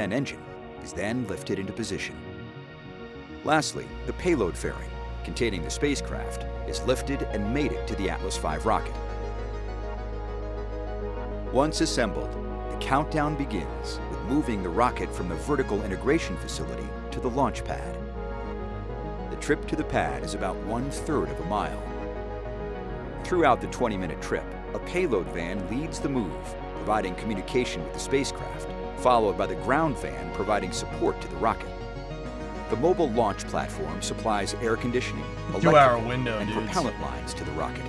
and engine is then lifted into position. Lastly, the payload fairing, containing the spacecraft, is lifted and mated to the Atlas V rocket. Once assembled, the countdown begins with moving the rocket from the vertical integration facility to the launch pad. The trip to the pad is about 1/3 of a mile. Throughout the 20-minute trip, a payload van leads the move, providing communication with the spacecraft, followed by the ground van providing support to the rocket. The mobile launch platform supplies air conditioning, electrical, and propellant lines to the rocket.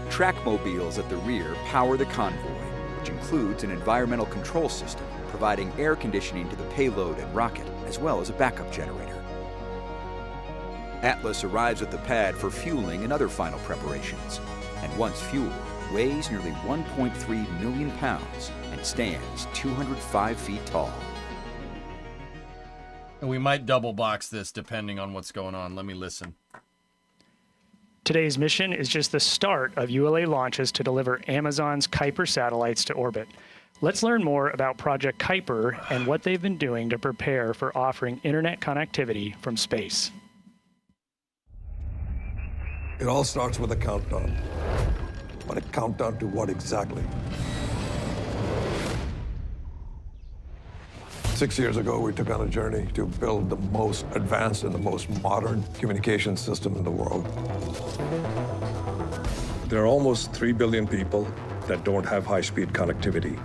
Trackmobiles at the rear power the convoy, which includes an environmental control system providing air conditioning to the payload and rocket, as well as a backup generator. Atlas arrives at the pad for fueling and other final preparations, and once fueled, weighs nearly 1.3 million pounds and stands 205 feet tall. And we might double box this depending on what's going on. Let me listen. Today's mission is just the start of ULA launches to deliver Amazon's Kuiper satellites to orbit. Let's learn more about Project Kuiper and what they've been doing to prepare for offering internet connectivity from space. It all starts with a countdown. But a countdown to what exactly? 6 years ago, we took on a journey to build the most advanced and the most modern communication system in the world. There are almost 3 billion people that don't have high-speed connectivity.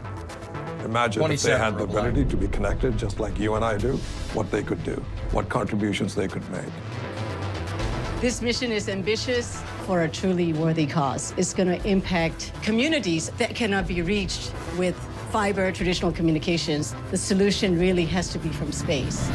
Imagine if they had the ability to be connected just like you and I do, what they could do, what contributions they could make. This mission is ambitious for a truly worthy cause. It's going to impact communities that cannot be reached with fiber, traditional communications. The solution really has to be from space.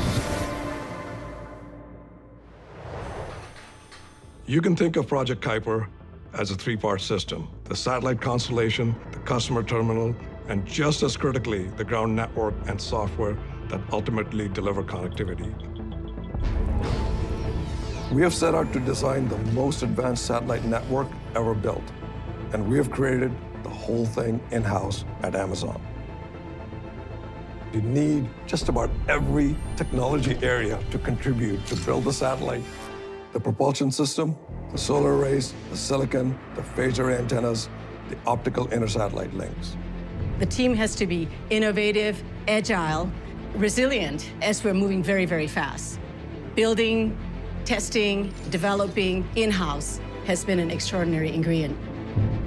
You can think of Project Kuiper as a 3-part system: the satellite constellation, the customer terminal, and just as critically, the ground network and software that ultimately deliver connectivity. We have set out to design the most advanced satellite network ever built, and we have created the whole thing in-house at Amazon. You need just about every technology area to contribute to build the satellite: the propulsion system, the solar arrays, the silicon, the phaser antennas, the optical intersatellite links. The team has to be innovative, agile, resilient as we're moving very, very fast. Building, testing, developing in-house has been an extraordinary ingredient.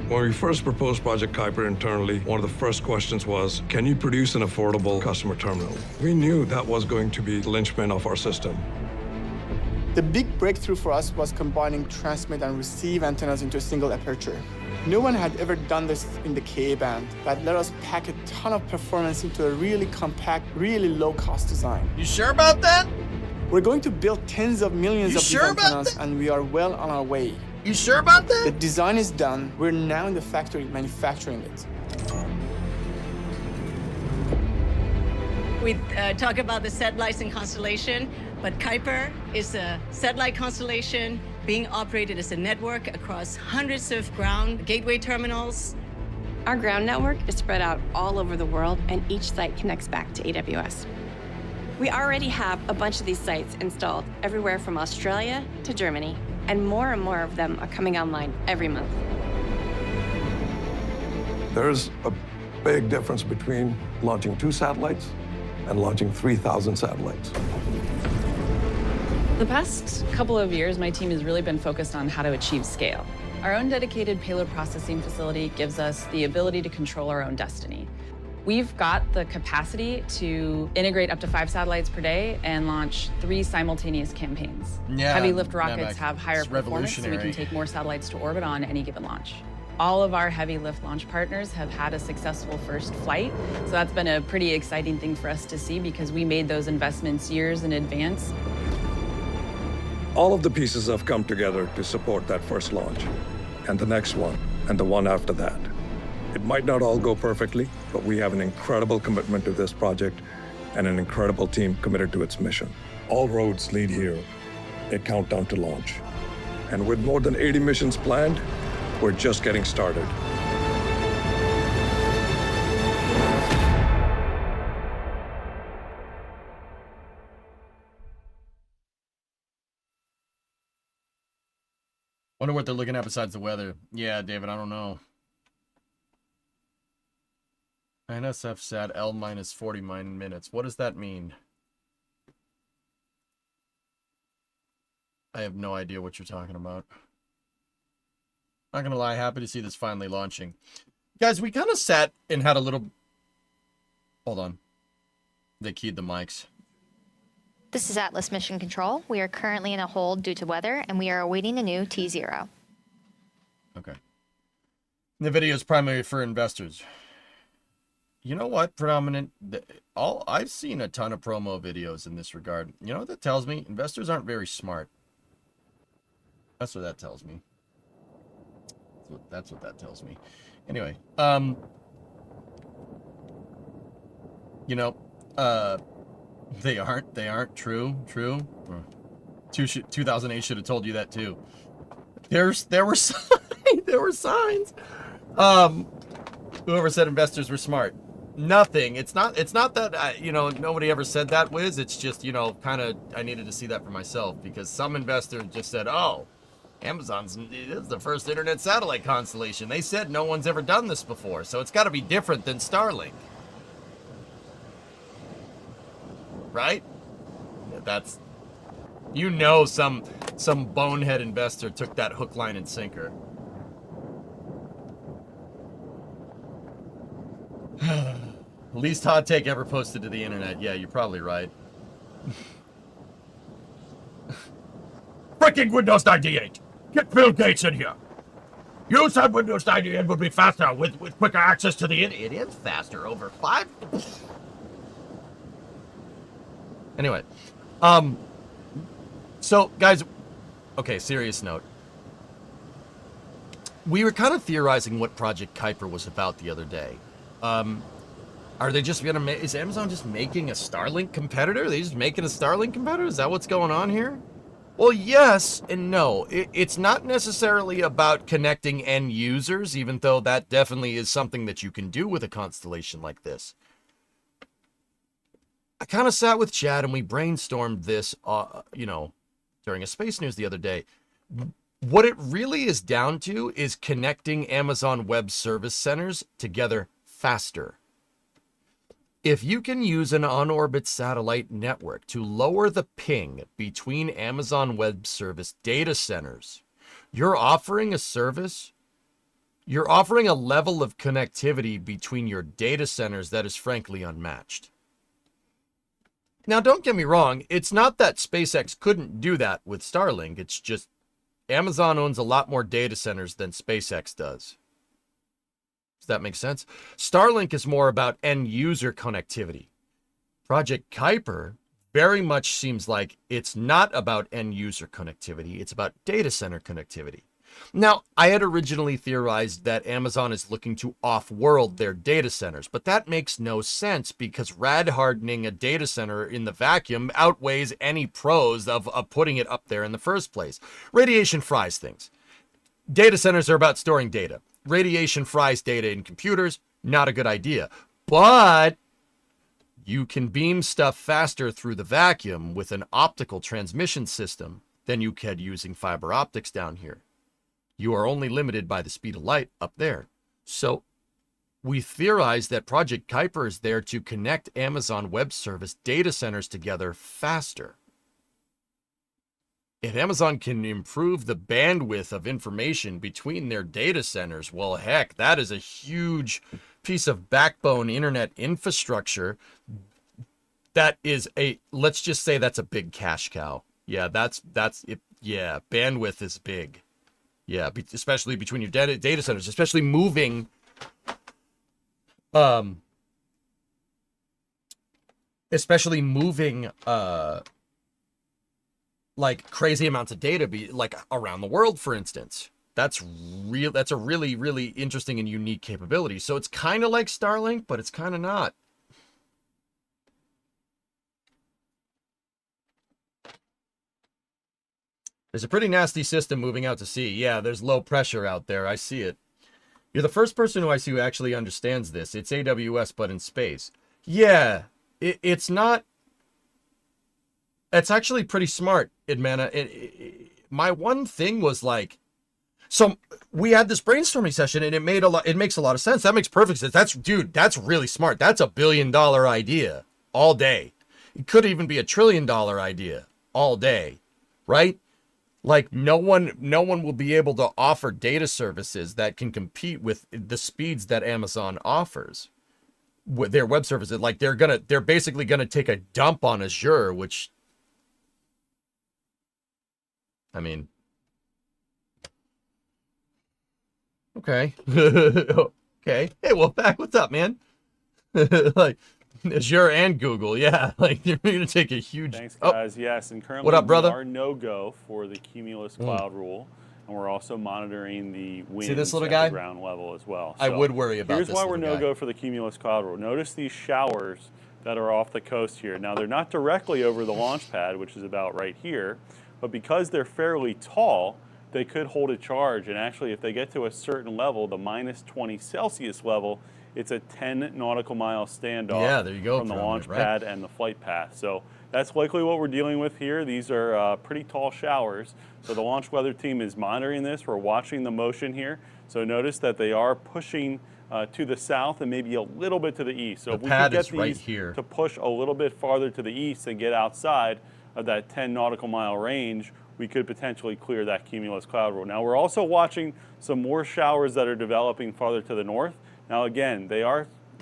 When we first proposed Project Kuiper internally, one of the first questions was, can you produce an affordable customer terminal? We knew that was going to be the linchpin of our system. The big breakthrough for us was combining transmit and receive antennas into a single aperture. No one had ever done this in the KA band. That let us pack a ton of performance into a really compact, really low-cost design. You sure about that? We're going to build tens of millions of these antennas, and we are well on our way. You sure about that? The design is done. We're now in the factory manufacturing it. We talk about the satellites and constellation, but Kuiper is a satellite constellation being operated as a network across hundreds of ground gateway terminals. Our ground network is spread out all over the world, and each site connects back to AWS. We already have a bunch of these sites installed everywhere from Australia to Germany, and more of them are coming online every month. There's a big difference between launching 2 satellites and launching 3,000 satellites. The past couple of years, my team has really been focused on how to achieve scale. Our own dedicated payload processing facility gives us the ability to control our own destiny. We've got the capacity to integrate up to 5 satellites per day and launch 3 simultaneous campaigns. Yeah, Heavy lift rockets have higher performance, so we can take more satellites to orbit on any given launch. All of our heavy lift launch partners have had a successful first flight, so that's been a pretty exciting thing for us to see because we made those investments years in advance. All of the pieces have come together to support that first launch, and the next one, and the one after that. It might not all go perfectly, but we have an incredible commitment to this project and an incredible team committed to its mission. All roads lead here, a countdown to launch. And with more than 80 missions planned, we're just getting started. Wonder what they're looking at besides the weather. Yeah, David, I don't know. NSF sat L minus 40 minutes. What does that mean? I have no idea what you're talking about. Not gonna lie, happy to see this finally launching. Guys, we kind of sat and had a little... Hold on. They keyed the mics. This is Atlas Mission Control. We are currently in a hold due to weather, and we are awaiting a new T0. Okay. The video is primarily for investors. You know what, Predominant? I've seen a ton of promo videos in this regard. You know what that tells me? Investors aren't very smart. That's what that tells me. That's what that tells me. Anyway, you know, they aren't true. 2008 should have told you that too. There were signs. There were signs. Whoever said investors were smart. Nothing. It's not that you know, nobody ever said that, Wiz. It's just, you know, kind of, I needed to see that for myself because some investor just said, "Oh, Amazon's is the first internet satellite constellation." They said no one's ever done this before, so it's got to be different than Starlink. Right? That's, you know, some bonehead investor took that hook, line, and sinker. Least hot take ever posted to the internet. Yeah, you're probably right. Freaking Windows 98! Get Bill Gates in here! You said Windows 98 would be faster with quicker access to the internet. It is faster over 5. Anyway, so guys, okay, serious note. We were kind of theorizing what Project Kuiper was about the other day. Are they just gonna is Amazon just making a Starlink competitor? Are they just making a Starlink competitor? Is that what's going on here? Well, yes and no. It's not necessarily about connecting end users, even though that definitely is something that you can do with a constellation like this. I kind of sat with Chad and we brainstormed this, you know, during a Space News the other day. What it really is down to is connecting Amazon Web Service Centers together faster. If you can use an on-orbit satellite network to lower the ping between Amazon Web Service data centers, you're offering a service, you're offering a level of connectivity between your data centers that is frankly unmatched. Now, don't get me wrong, it's not that SpaceX couldn't do that with Starlink, it's just Amazon owns a lot more data centers than SpaceX does. Does that make sense? Starlink is more about end user connectivity. Project Kuiper very much seems like it's not about end user connectivity, it's about data center connectivity. Now, I had originally theorized that Amazon is looking to off-world their data centers, but that makes no sense because rad hardening a data center in the vacuum outweighs any pros of putting it up there in the first place. Radiation fries things. Data centers are about storing data. Radiation fries data in computers, not a good idea. But you can beam stuff faster through the vacuum with an optical transmission system than you could using fiber optics down here. You are only limited by the speed of light up there. So we theorize that Project Kuiper is there to connect Amazon Web Service data centers together faster. If Amazon can improve the bandwidth of information between their data centers, well, heck, that is a huge piece of backbone internet infrastructure. That is let's just say that's a big cash cow. Yeah, that's it. Yeah, bandwidth is big. Yeah, especially between your data centers, especially moving, like crazy amounts of data, like around the world, for instance. That's a really, really interesting and unique capability. So it's kind of like Starlink, but it's kind of not. There's a pretty nasty system moving out to sea. Yeah, there's low pressure out there. I see it. You're the first person who I see who actually understands this. It's AWS, but in space. Yeah, it's not... It's actually pretty smart, Idmana. My one thing was like, So we had this brainstorming session, and it makes a lot of sense. That makes perfect sense. That's really smart. That's $1 billion idea all day. It could even be $1 trillion idea all day, right? Like no one will be able to offer data services that can compete with the speeds that Amazon offers with their web services. Like they're basically gonna take a dump on Azure, which, I mean, okay. Okay. Hey, Wolfpack, what's up, man? Like Azure and Google, yeah. Like they're gonna take a huge. Thanks, guys. Yes, and currently what up, brother? we are no-go for the Cumulus Cloud rule, and we're also monitoring the winds this little at guy? the ground level as well. I would worry about here's this why we're little guy. no-go for the Cumulus Cloud rule. Notice these showers that are off the coast here. Now they're not directly over the launch pad, which is about right here, but because they're fairly tall, they could hold a charge. And actually, if they get to a certain level, the minus 20 Celsius level, it's a 10 nautical mile standoff Yeah, there you go, from the from it, launch right? pad and the flight path. So that's likely what we're dealing with here. These are pretty tall showers. So the launch weather team is monitoring this. We're watching the motion here. So notice that they are pushing to the south and maybe a little bit to the east. So The if we pad could is get right these here. to push a little bit farther to the east and get outside of that 10 nautical mile range, we could potentially clear that cumulus cloud rule. Now we're also watching some more showers that are developing farther to the north. Now again, they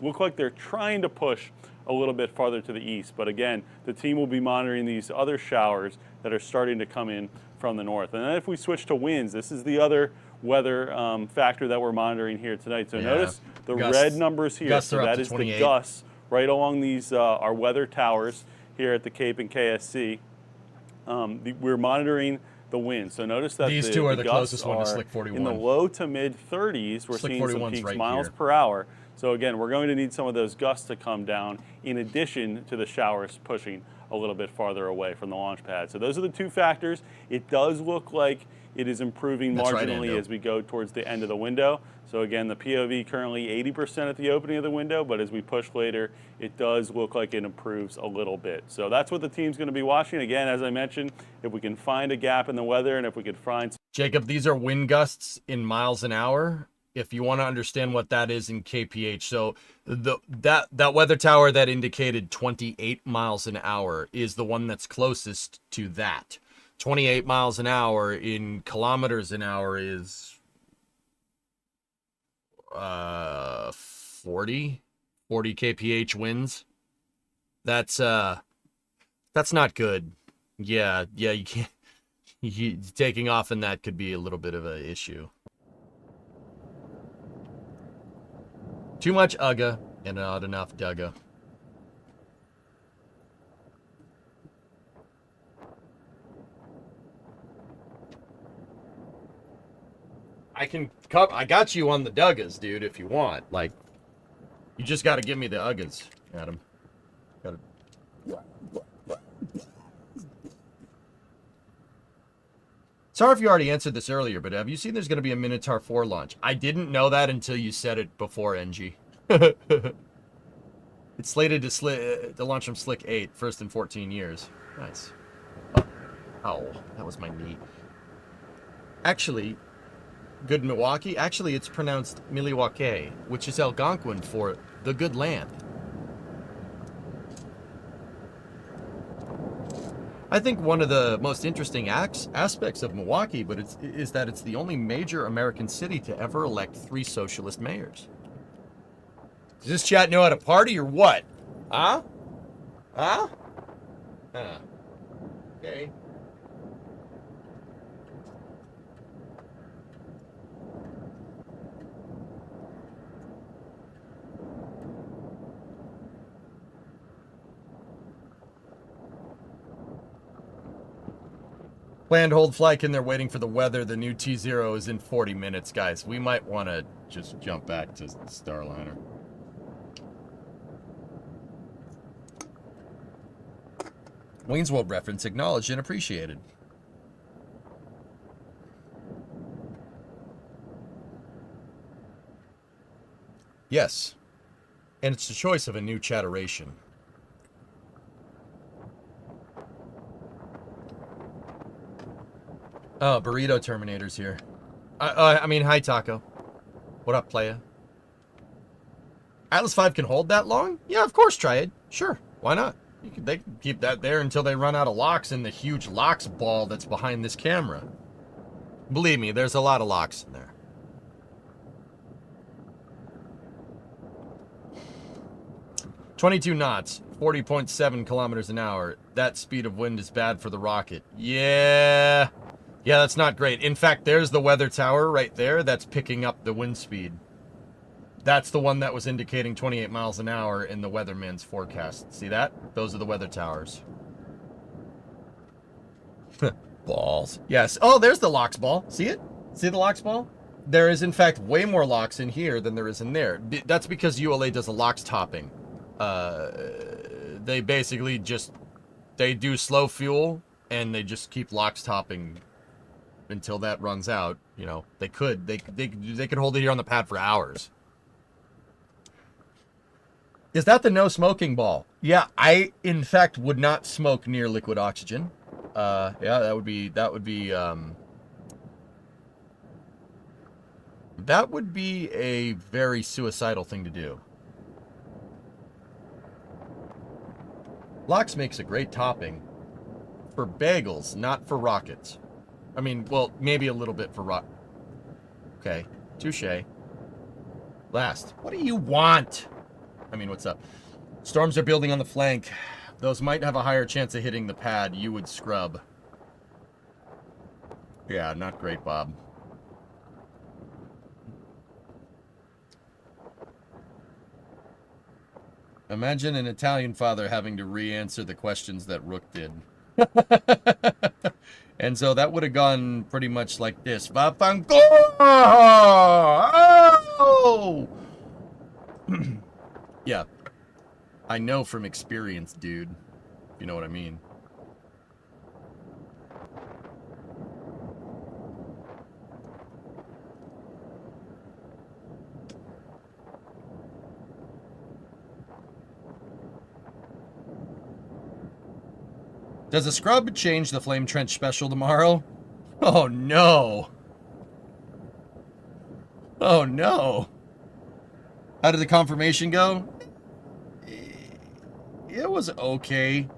look like they're trying to push a little bit farther to the east, but again, the team will be monitoring these other showers that are starting to come in from the north. And then if we switch to winds, this is the other weather factor that we're monitoring here tonight. So notice the red numbers here. So that is the gusts right along these our weather towers here at the Cape and KSC. We're monitoring the wind. So notice that these two are the gusts closest one to are Slick 41. in the low to mid 30s. We're Slick seeing some 41's peaks right miles here. per hour. So again, we're going to need some of those gusts to come down in addition to the showers pushing a little bit farther away from the launch pad. So those are the two factors. It does look like it is improving marginally as we go towards the end of the window. So again, the POV currently 80% at the opening of the window, but as we push later, it does look like it improves a little bit. So that's what the team's going to be watching. Again, as I mentioned, if we can find a gap in the weather and if we could find... Jacob, these are wind gusts in miles an hour. If you want to understand what that is in kph, so that weather tower that indicated 28 miles an hour is the one that's closest to that. 28 miles an hour in kilometers an hour is 40 kph winds. That's not good. Yeah, you can't. Taking off in that could be a little bit of an issue. Too much UGA and not enough DUGA. I got you on the DUGAs, dude, if you want. Like, you just got to give me the UGAs, Adam. Got to. Sorry if you already answered this earlier, but have you seen there's going to be a Minotaur 4 launch? I didn't know that until you said it before, NG. It's slated to launch from Slick 8, first in 14 years. Nice. Oh, that was my knee. Actually, good Milwaukee. Actually, it's pronounced Milwaukee, which is Algonquin for the good land. I think one of the most interesting aspects of Milwaukee, is that it's the only major American city to ever elect 3 socialist mayors. Does this chat know how to party or what? Huh? Huh? Huh. Okay. Planned hold flight, and they're waiting for the weather. The new T0 is in 40 minutes, guys. We might want to just jump back to Starliner. Wayne's World reference acknowledged and appreciated. Yes. And it's the choice of a new chatteration. Oh, Burrito Terminator's here. I mean, hi, Taco. What up, playa? Atlas V can hold that long? Yeah, of course, Triad. Sure, why not? They can keep that there until they run out of locks in the huge locks ball that's behind this camera. Believe me, there's a lot of locks in there. "22 knots, 40.7 kilometers an hour. That speed of wind is bad for the rocket." Yeah, that's not great. In fact, there's the weather tower right there that's picking up the wind speed. That's the one that was indicating 28 miles an hour in the weatherman's forecast. See that? Those are the weather towers. Balls. Yes. Oh, there's the locks ball. See it? See the locks ball? There is, in fact, way more locks in here than there is in there. That's because ULA does a locks topping. They basically just, they do slow fuel, and they just keep locks topping until that runs out. You know, they could hold it here on the pad for hours. Is that the no smoking ball? Yeah, I, in fact, would not smoke near liquid oxygen. Yeah, that would be a very suicidal thing to do. Lox makes a great topping for bagels, not for rockets. I mean, well, maybe a little bit for Okay, touche. Last, what do you want? I mean, what's up? Storms are building on the flank. Those might have a higher chance of hitting the pad. You would scrub. Yeah, not great, Bob. Imagine an Italian father having to re-answer the questions that Rook did. And so that would have gone pretty much like this. Vaffanculo! Oh! Yeah. I know from experience, dude. If you know what I mean. Does a scrub change the Flame Trench special tomorrow? Oh no. Oh no. How did the confirmation go? It was okay.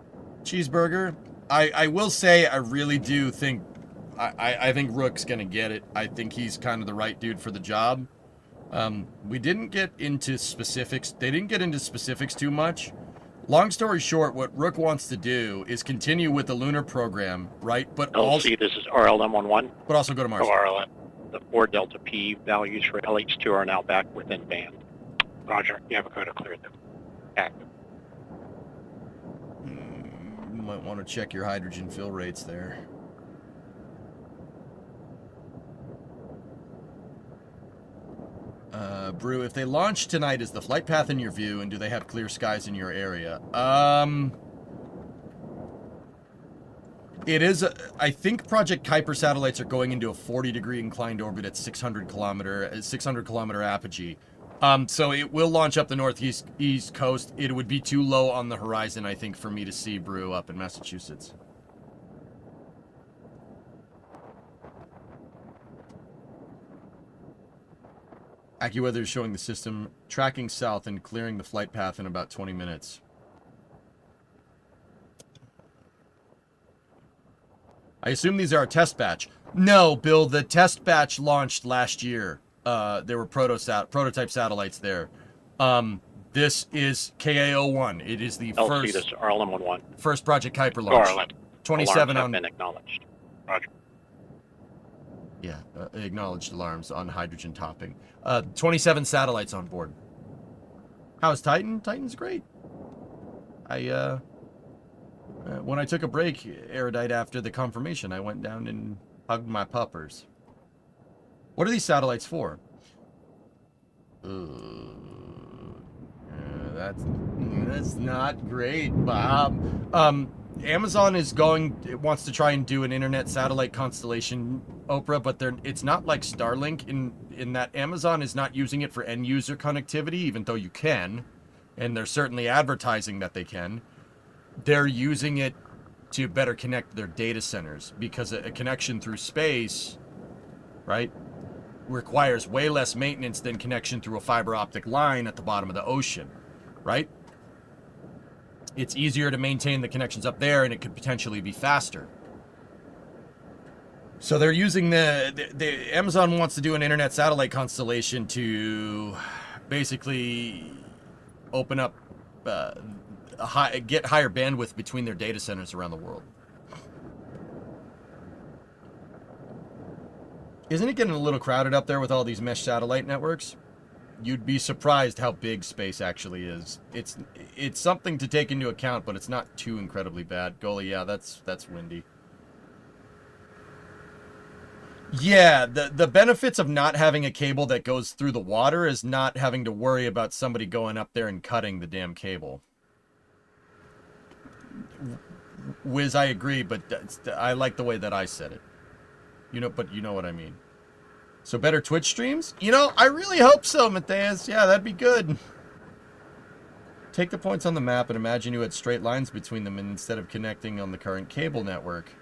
Cheeseburger. I will say I really do think I think Rook's gonna get it. I think he's kind of the right dude for the job. We didn't get into specifics. They didn't get into specifics too much. Long story short, what Rook wants to do is continue with the lunar program, right? But also, this is RLM11. But also go to Mars. RLM. The 4 Delta P values for LH2 are now back within band. Roger. You have a code to clear them. Active. You might want to check your hydrogen fill rates there. Brew, if they launch tonight, is the flight path in your view, and do they have clear skies in your area? It is, I think Project Kuiper satellites are going into a 40-degree inclined orbit at 600 kilometer apogee. So it will launch up the east coast. It would be too low on the horizon, I think, for me to see Brew up in Massachusetts. AccuWeather is showing the system tracking south and clearing the flight path in about 20 minutes. I assume these are a test batch. No, Bill, the test batch launched last year. There were prototype satellites there. This is KA-01. It is the LC, this is RLM11. first Project Kuiper launch. RLM. 27 Alarms have on... been acknowledged. Roger. Yeah, acknowledged alarms on hydrogen topping. 27 satellites on board. How's Titan? Titan's great. When I took a break, Erudite, after the confirmation, I went down and hugged my puppers. What are these satellites for? That's not great, Bob. Amazon wants to try and do an internet satellite constellation, Oprah, but it's not like Starlink in that Amazon is not using it for end user connectivity, even though you can, and they're certainly advertising that they can. They're using it to better connect their data centers, because a connection through space, right? requires way less maintenance than connection through a fiber optic line at the bottom of the ocean, right? It's easier to maintain the connections up there, and it could potentially be faster. So they're using the Amazon wants to do an internet satellite constellation to basically open up, get higher bandwidth between their data centers around the world. Isn't it getting a little crowded up there with all these mesh satellite networks? You'd be surprised how big space actually is. It's something to take into account, but it's not too incredibly bad. Goalie, yeah, that's windy. Yeah, the benefits of not having a cable that goes through the water is not having to worry about somebody going up there and cutting the damn cable. Wiz, I agree, but I like the way that I said it. But you know what I mean. So better Twitch streams? I really hope so, Matthias. Yeah, that'd be good. Take the points on the map and imagine you had straight lines between them instead of connecting on the current cable network.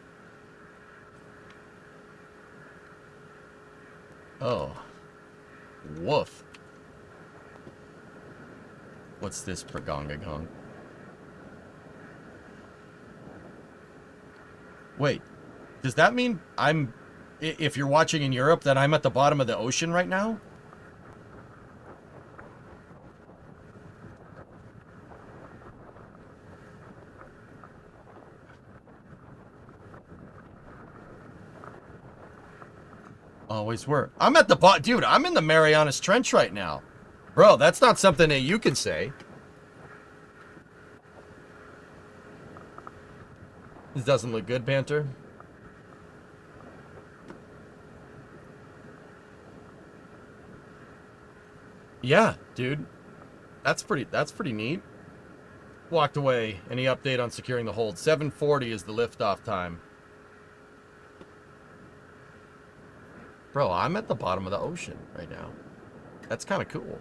Oh. Woof. What's this, Pragongagong? Wait. Does that mean if you're watching in Europe, that I'm at the bottom of the ocean right now? Always were. I'm at the bottom. Dude, I'm in the Marianas Trench right now. Bro, that's not something that you can say. This doesn't look good, Banter. Yeah, dude. That's pretty neat. Walked away. Any update on securing the hold? 7:40 is the liftoff time. Bro, I'm at the bottom of the ocean right now. That's kind of cool.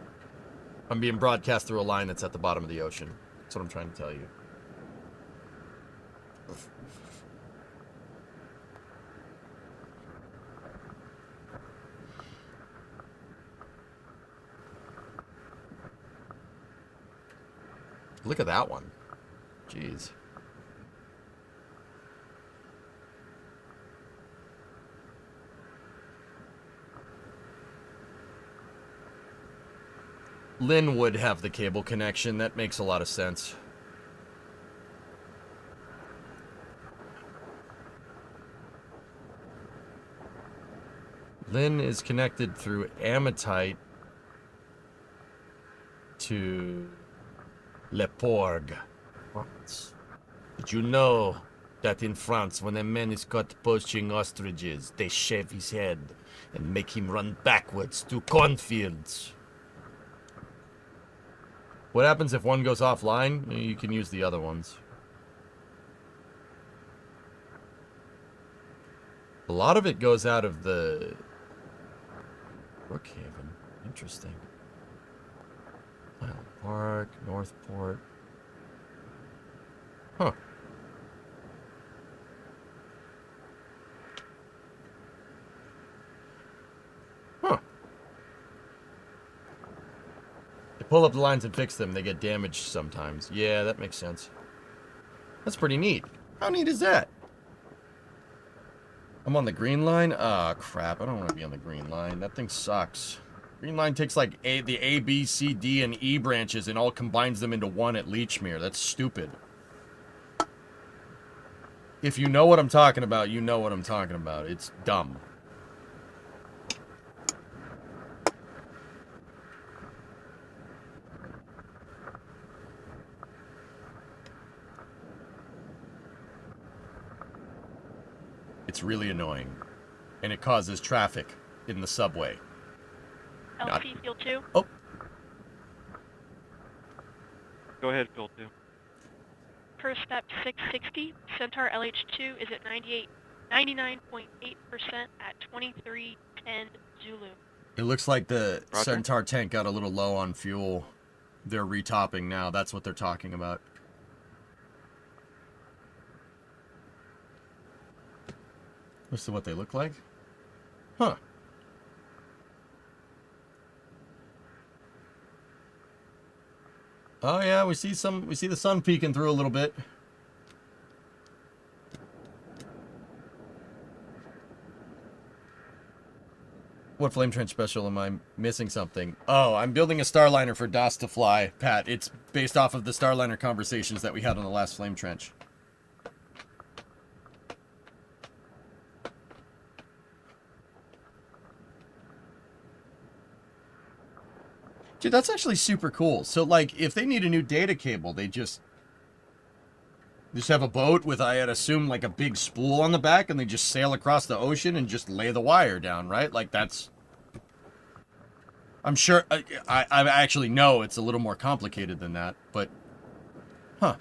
I'm being broadcast through a line that's at the bottom of the ocean. That's what I'm trying to tell you. Look at that one. Jeez. Lynn would have the cable connection. That makes a lot of sense. Lynn is connected through Ametite to Le Porg. What? Did you know that in France, when a man is caught poaching ostriches, they shave his head and make him run backwards to cornfields? What happens if one goes offline? You can use the other ones. A lot of it goes out of the Brookhaven. Interesting. Island Park, Northport. Huh. Huh. They pull up the lines and fix them. They get damaged sometimes. Yeah, that makes sense. That's pretty neat. How neat is that? I'm on the green line? Ah, crap. I don't want to be on the green line. That thing sucks. Green line takes like the A, B, C, D, and E branches and all combines them into one at Leechmere. That's stupid. If you know what I'm talking about, you know what I'm talking about. It's dumb. It's really annoying. And it causes traffic in the subway. LT Field 2. Oh. Go ahead, Field 2. First step 660. Centaur LH2 is at 99.8% at 2310 Zulu. It looks like the Centaur tank got a little low on fuel. They're retopping now. That's what they're talking about. This is what they look like? Huh. Oh yeah, we see the sun peeking through a little bit. What flame trench special am I missing something? Oh, I'm building a Starliner for DOS to fly, Pat. It's based off of the Starliner conversations that we had on the last flame trench. Dude, that's actually super cool. So, like, if they need a new data cable, they just have a boat with, I'd assume, like a big spool on the back, and they just sail across the ocean and just lay the wire down, right? Like, that's... I'm sure... I actually know it's a little more complicated than that, but... Huh.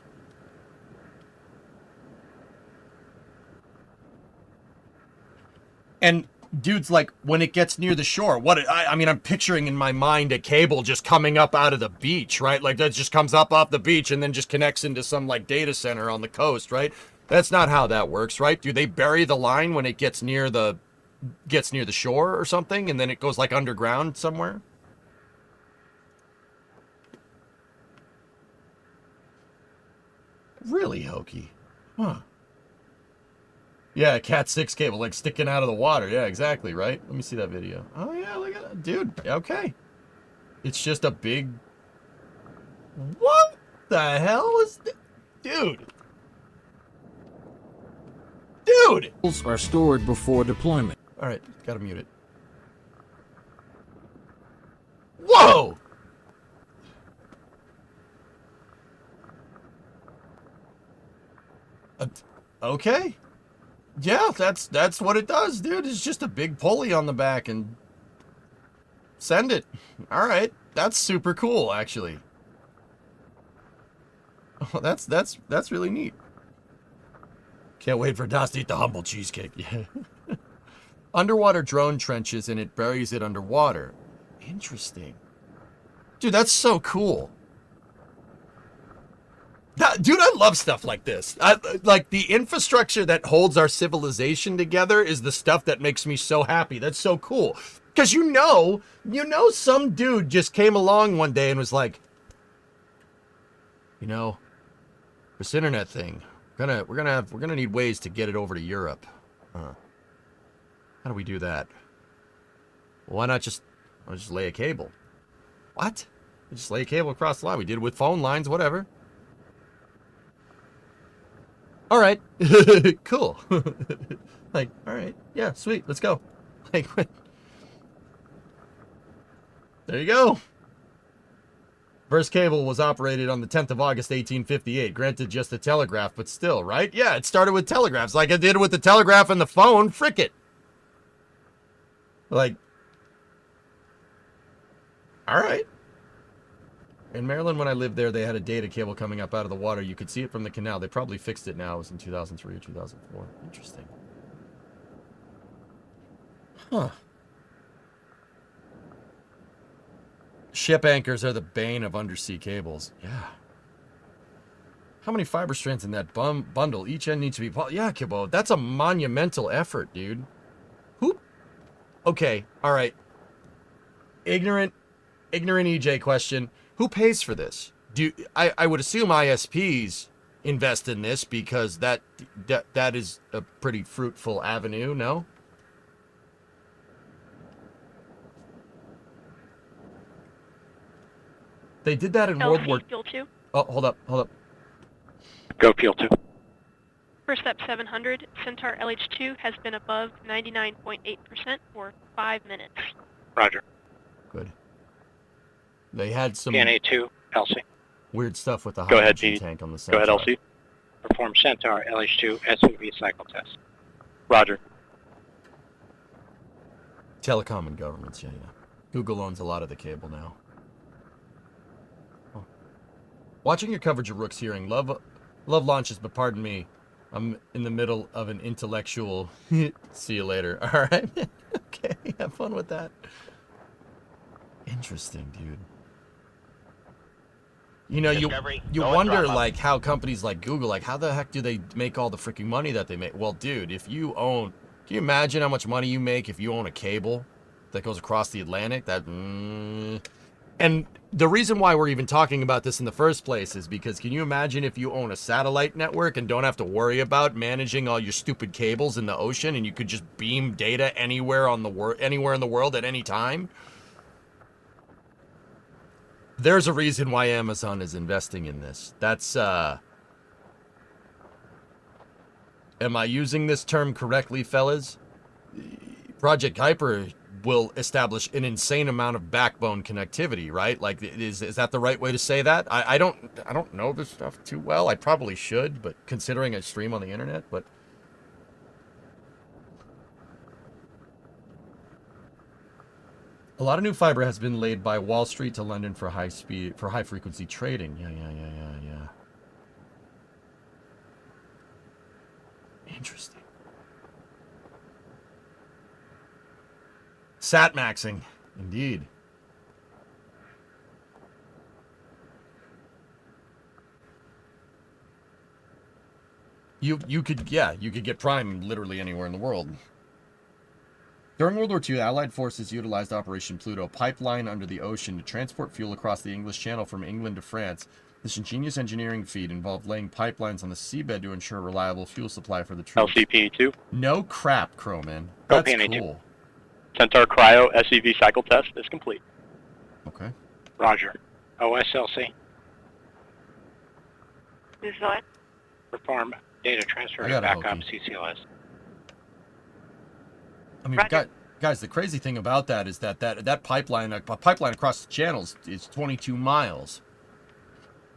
And... dude's like, when it gets near the shore, I mean, I'm picturing in my mind a cable just coming up out of the beach, right? Like, that just comes up off the beach and then just connects into some, like, data center on the coast, right? That's not how that works, right? Do they bury the line when it gets near the shore or something, and then it goes, like, underground somewhere? Really hokey. Huh. Yeah, Cat 6 cable, like, sticking out of the water. Yeah, exactly, right? Let me see that video. Oh, yeah, look at that. Dude, okay. It's just a big... What the hell is that? Dude. Dude! Are stored before deployment. All right, gotta mute it. Whoa! Okay. Yeah, that's what it does, dude. It's just a big pulley on the back and send it. All right, that's super cool, actually. Oh, that's really neat. Can't wait for Das to eat the humble cheesecake. Yeah. Underwater drone trenches and it buries it underwater. Interesting, dude. That's so cool. Dude, I love stuff like this. Like, the infrastructure that holds our civilization together is the stuff that makes me so happy. That's so cool. Because you know some dude just came along one day and was like, you know, this internet thing, we're gonna need ways to get it over to Europe. How do we do that? Well, why not just lay a cable? What? Just lay a cable across the line. We did it with phone lines, whatever. All right, cool. Like, all right, yeah, sweet, let's go. Like, there you go. First cable was operated on the 10th of August, 1858. Granted, just a telegraph, but still, right? Yeah, it started with telegraphs, like I did with the telegraph and the phone. Frick it. Like, all right. In Maryland, when I lived there, they had a data cable coming up out of the water. You could see it from the canal. They probably fixed it now. It was in 2003 or 2004. Interesting. Huh. Ship anchors are the bane of undersea cables. Yeah. How many fiber strands in that bundle? Each end needs to be... Yeah, Kibbo. That's a monumental effort, dude. Who... Okay, all right. Ignorant EJ question. Who pays for this? I would assume ISPs invest in this because that is a pretty fruitful avenue, no? They did that in World War... Fuel 2. Oh, hold up. Go Fuel 2. First Step 700, Centaur LH2 has been above 99.8% for 5 minutes. Roger. Good. They had some PNA2, LC. weird stuff with the Go ahead, hydrogen Pete. tank on the Go Centaur. ahead, LC. Perform Centaur LH2 SUV cycle test. Roger. Telecom and governments, yeah. Google owns a lot of the cable now. Oh. Watching your coverage of Rook's hearing, love launches, but pardon me, I'm in the middle of an intellectual. See you later. All right. Okay, have fun with that. Interesting, dude. You know, you wonder, like, how companies like Google, like, how the heck do they make all the freaking money that they make? Well, dude, if you own... Can you imagine how much money you make if you own a cable that goes across the Atlantic? That... And the reason why we're even talking about this in the first place is because can you imagine if you own a satellite network and don't have to worry about managing all your stupid cables in the ocean and you could just beam data anywhere anywhere in the world at any time? There's a reason why Amazon is investing in this. That's am I using this term correctly, fellas? Project Kuiper will establish an insane amount of backbone connectivity, right? Like, is that the right way to say that? I don't know this stuff too well. I probably should, but considering I stream on the internet, but a lot of new fiber has been laid by Wall Street to London for high frequency trading. Yeah. Interesting. Sat maxing, indeed. You could get Prime literally anywhere in the world. During World War II, Allied forces utilized Operation Pluto, a pipeline under the ocean, to transport fuel across the English Channel from England to France. This ingenious engineering feat involved laying pipelines on the seabed to ensure reliable fuel supply for the troops. LCP2. No crap, Crowman. That's PNA2. cool. Centaur Cryo SEV cycle test is complete. Okay. Roger. OSLC. This is what? Perform data transfer I to got a backup Hokie. CCLS. I mean, guys, the crazy thing about that is that pipeline across the channels is 22 miles.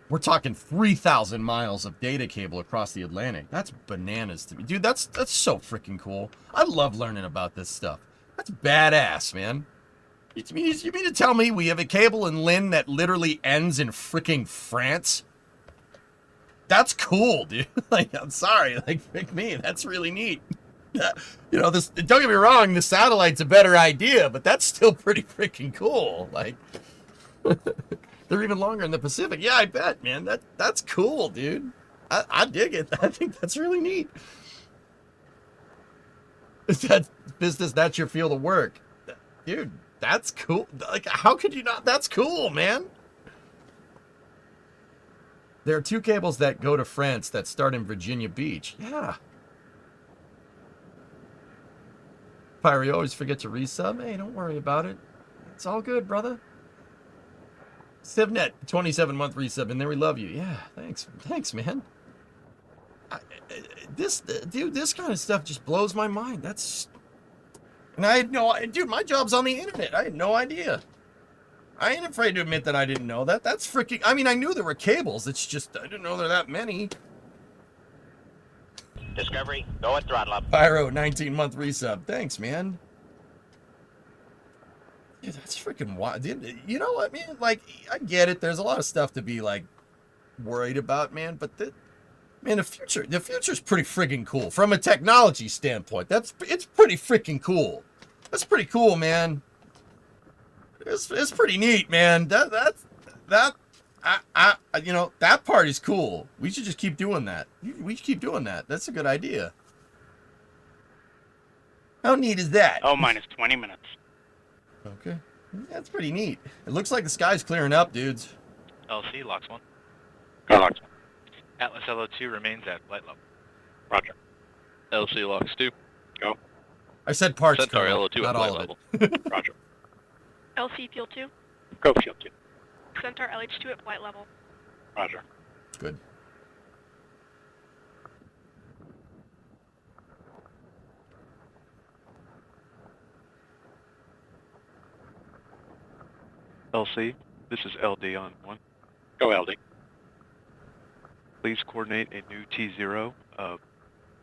We're talking 3,000 miles of data cable across the Atlantic. That's bananas to me. Dude, that's so freaking cool. I love learning about this stuff. That's badass, man. You mean to tell me we have a cable in Lynn that literally ends in freaking France? That's cool, dude. Like, I'm sorry. Like, frick me. That's really neat. You know, this, don't get me wrong, the satellite's a better idea, but that's still pretty freaking cool. Like, they're even longer in the Pacific. Yeah, I bet, man. That's cool, dude. I dig it. I think that's really neat. That business, that's your field of work. Dude, that's cool. Like, how could you not? That's cool, man. There are 2 cables that go to France that start in Virginia Beach. Yeah. Pyro, you always forget to resub. Hey, don't worry about it. It's all good, brother. Civnet, 27-month resub, and there we love you. Yeah, thanks, man. This kind of stuff just blows my mind. And I had dude, my job's on the internet. I had no idea. I ain't afraid to admit that I didn't know that. That's freaking, I mean, I knew there were cables. It's just, I didn't know there were that many. Discovery, go at throttle up. Pyro, 19-month resub. Thanks, man. Dude, that's freaking wild. Dude, you know what, man? Like, I get it. There's a lot of stuff to be, like, worried about, man. But, man, the future's pretty freaking cool. From a technology standpoint, it's pretty freaking cool. That's pretty cool, man. It's pretty neat, man. You know, that part is cool. We should just keep doing that. We should keep doing that. That's a good idea. How neat is that? Oh, minus 20 minutes. Okay. That's pretty neat. It looks like the sky's clearing up, dudes. LC, LOX 1. Go, LOX 1. Atlas LO2 remains at flight level. Roger. LC, LOX 2. Go. I said parts. Centaur LO2 not at flight all level. of it. Roger. LC Fuel 2. Go, Fuel 2. Centaur LH2 at flight level. Roger. Good. LC, this is LD on 1. Go, LD. Please coordinate a new T0 of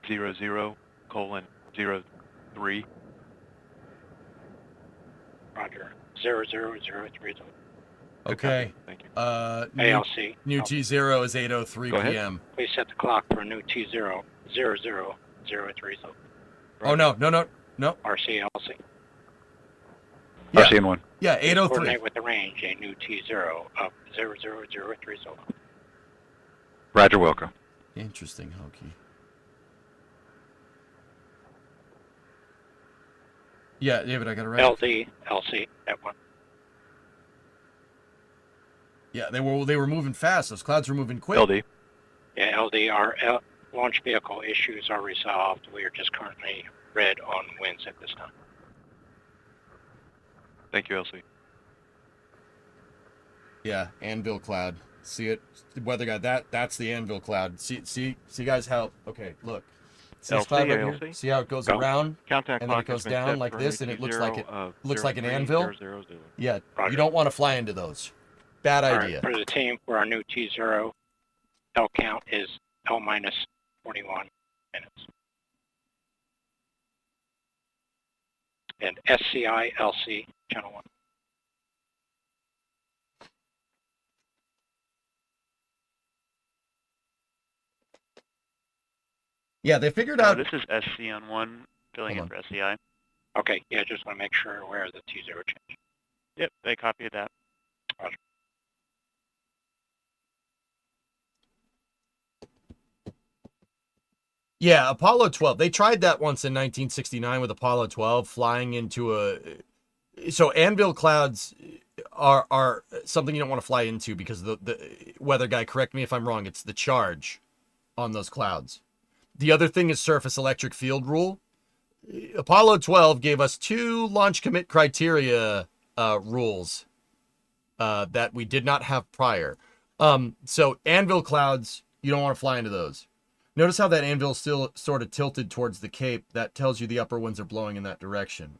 00:03. Roger. 0003. Okay. Thank you. ALC. New T0 is 8:03 p.m. Please set the clock for a new T0 0003. Oh, no. RCLC. Yeah. RC in 1. Yeah, 8:03. Coordinate with the range a new T0 of 0003. Roger, welcome. Interesting, Hokie. Yeah, David, I got it right. LD, LC at 1. Yeah, they were moving fast. Those clouds were moving quick. LD. Yeah, LD, our launch vehicle issues are resolved. We are just currently red on winds at this time. Thank you, LC. Yeah, anvil cloud. See it, weather guy. That's the anvil cloud. See, guys, how? Okay, look. See this cloud right here? See how it goes around, Countdown and then it clock has goes been down set like for this, and a it looks zero like it of looks like an 03, anvil. 000. Yeah, Roger. you don't want to fly into those. Bad All idea. right, for the team, for our new T0, L count is L minus 41 minutes. And SCI LC, channel 1. Yeah, they figured out. This is SC on 1, filling in for SCI. Okay, yeah, just want to make sure where the T0 change. Yep, they copied that. Roger. Yeah, Apollo 12. They tried that once in 1969 with Apollo 12, flying into a. So anvil clouds are something you don't want to fly into because the weather guy, correct me if I'm wrong, it's the charge on those clouds. The other thing is surface electric field rule. Apollo 12 gave us 2 launch commit criteria rules that we did not have prior. So anvil clouds, you don't want to fly into those. Notice how that anvil is still sort of tilted towards the Cape. That tells you the upper winds are blowing in that direction.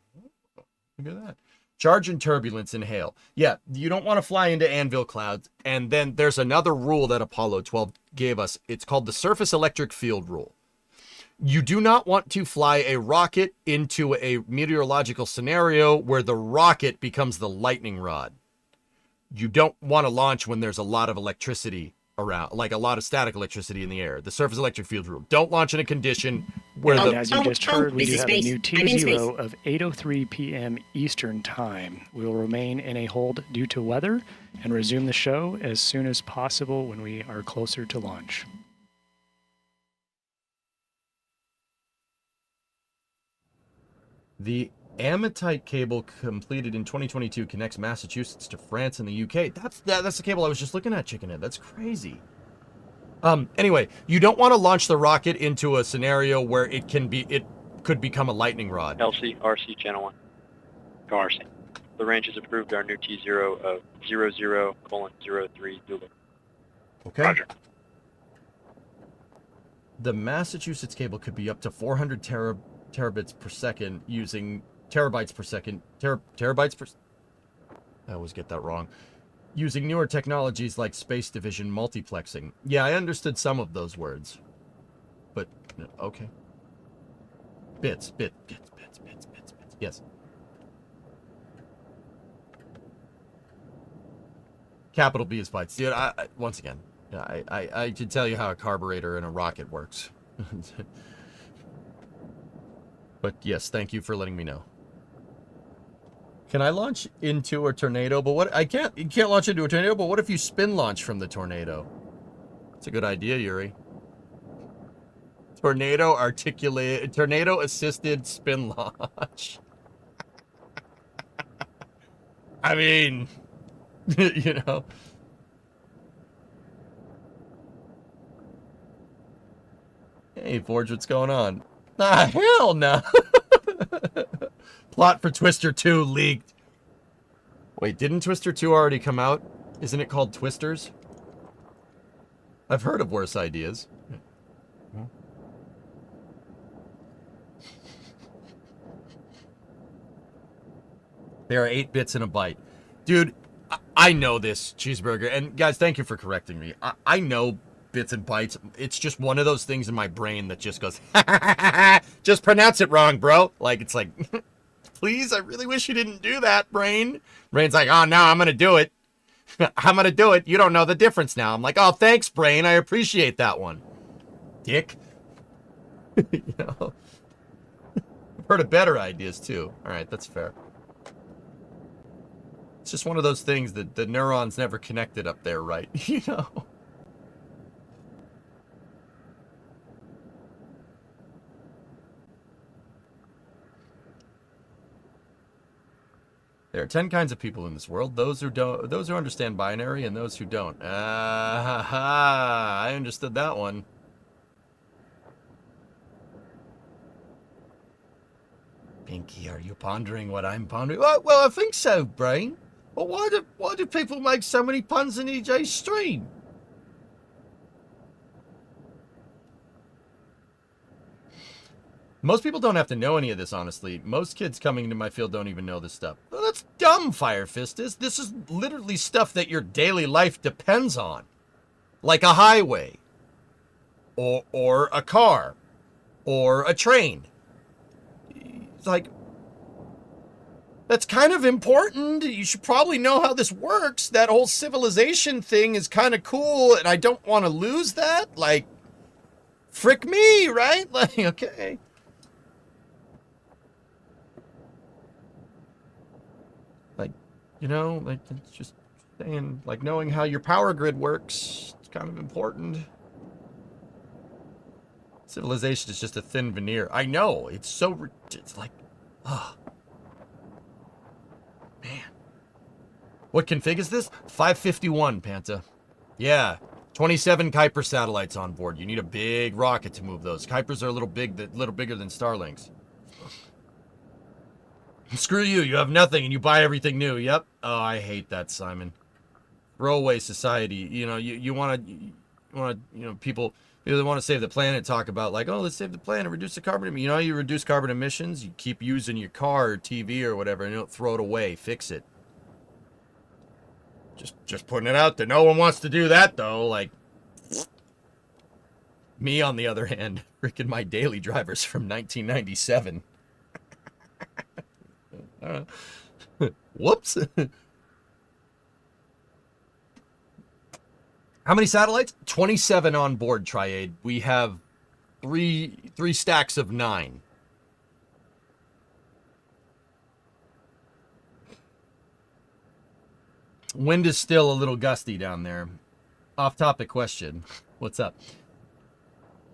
Look at that. Charge and turbulence in hail. Yeah, you don't want to fly into anvil clouds. And then there's another rule that Apollo 12 gave us. It's called the surface electric field rule. You do not want to fly a rocket into a meteorological scenario where the rocket becomes the lightning rod. You don't want to launch when there's a lot of electricity around, like a lot of static electricity in the air. The surface electric field rule. Don't launch in a condition where and as you just heard, we do have a new T0 of 8:03 p.m. Eastern Time. We will remain in a hold due to weather and resume the show as soon as possible when we are closer to launch. The Ametite cable completed in 2022 connects Massachusetts to France and the UK. That's the cable I was just looking at, Chickenhead. That's crazy. Anyway, you don't want to launch the rocket into a scenario where it could become a lightning rod. LC, RC, channel 1. Go RC. The range has approved our new T0 of 00:03 Zulu. Okay. Roger. The Massachusetts cable could be up to 400 terabits per second using terabytes per second. Terabytes per. I always get that wrong. Using newer technologies like space division multiplexing. Yeah, I understood some of those words. But, okay. Bits. Yes. Capital B is bytes. Dude, once again, I should tell you how a carburetor in a rocket works. But yes, thank you for letting me know. Can I launch into a tornado? But what you can't launch into a tornado, but what if you spin launch from the tornado? It's a good idea, Yuri. Tornado assisted spin launch. I mean, you know. Hey, Forge, what's going on? Ah, hell no. Plot for Twister 2 leaked. Wait, didn't Twister 2 already come out? Isn't it called Twisters? I've heard of worse ideas. There are 8 bits in a byte. Dude, I know this, Cheeseburger. And guys, thank you for correcting me. I know bits and bytes. It's just one of those things in my brain that just goes, just pronounce it wrong, bro. Like, it's like, please, I really wish you didn't do that, brain. Brain's like, oh, no, I'm going to do it. I'm going to do it. You don't know the difference now. I'm like, oh, thanks, brain. I appreciate that one. Dick. You know? I've heard of better ideas, too. All right, that's fair. It's just one of those things that the neurons never connected up there right, you know? There There are 10 kinds of people in this world. Those who understand binary and those who don't. I understood that one. Pinky, are you pondering what I'm pondering? Well, I think so, Brain. But why do people make so many puns in EJ's stream? Most people don't have to know any of this, honestly. Most kids coming into my field don't even know this stuff. Well, that's dumb, Fire Fistus. This is literally stuff that your daily life depends on. Like a highway. Or a car. Or a train. It's like, that's kind of important. You should probably know how this works. That whole civilization thing is kind of cool, and I don't want to lose that. Like, frick me, right? Like, okay. Like, you know, like, it's just saying, like, knowing how your power grid works, it's kind of important. Civilization is just a thin veneer. I know, it's like, oh. Man. What config is this? 551, Panta. Yeah. 27 Kuiper satellites on board. You need a big rocket to move those. Kuipers are a little bigger than Starlinks. Screw you. You have nothing and you buy everything new. Yep. Oh, I hate that, Simon. Throwaway society. You know, you want to, people that want to save the planet talk about like, oh, let's save the planet, reduce the carbon emissions. You know how you reduce carbon emissions? You keep using your car or TV or whatever and you don't throw it away. Fix it. Just putting it out there. No one wants to do that, though. Like, me, on the other hand, freaking my daily drivers from 1997. Whoops. How many satellites? 27 on board, Triade. We have three stacks of 9. Wind is still a little gusty down there. Off-topic question. What's up?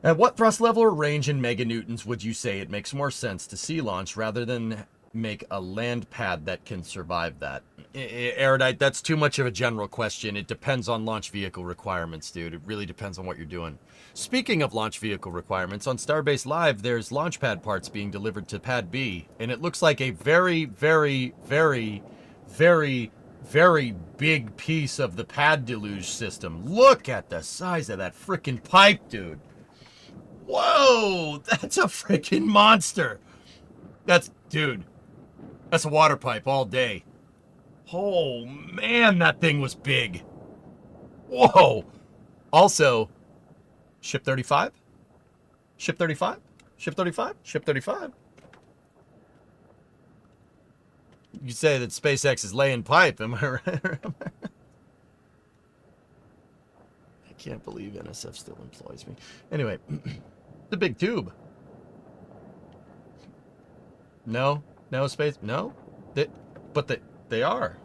At what thrust level or range in meganewtons would you say it makes more sense to sea launch rather than make a land pad that can survive that? Erudite, that's too much of a general question. It depends on launch vehicle requirements, dude. It really depends on what you're doing. Speaking of launch vehicle requirements, on Starbase Live, there's launch pad parts being delivered to Pad B, and it looks like a very, very, very, very, very big piece of the pad deluge system. Look at the size of that freaking pipe, dude. Whoa, that's a freaking monster. Dude, that's a water pipe all day. Oh, man, that thing was big. Whoa. Also, Ship 35? Ship 35? Ship 35? Ship 35? You say that SpaceX is laying pipe, am I right? I can't believe NSF still employs me. Anyway, the big tube. No space. No, but they are.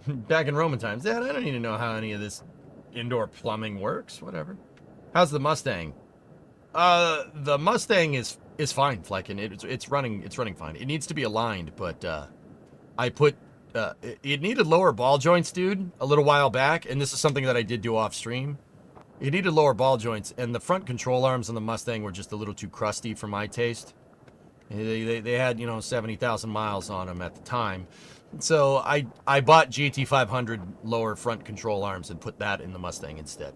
Back in Roman times, Dad, I don't need to know how any of this indoor plumbing works. Whatever. How's the Mustang? The Mustang is fine, Flecken. It's running fine. It needs to be aligned, but I put it needed lower ball joints, dude, a little while back, and this is something that I did do off stream. It needed lower ball joints, and the front control arms on the Mustang were just a little too crusty for my taste. They had, 70,000 miles on them at the time. So I bought GT500 lower front control arms and put that in the Mustang instead.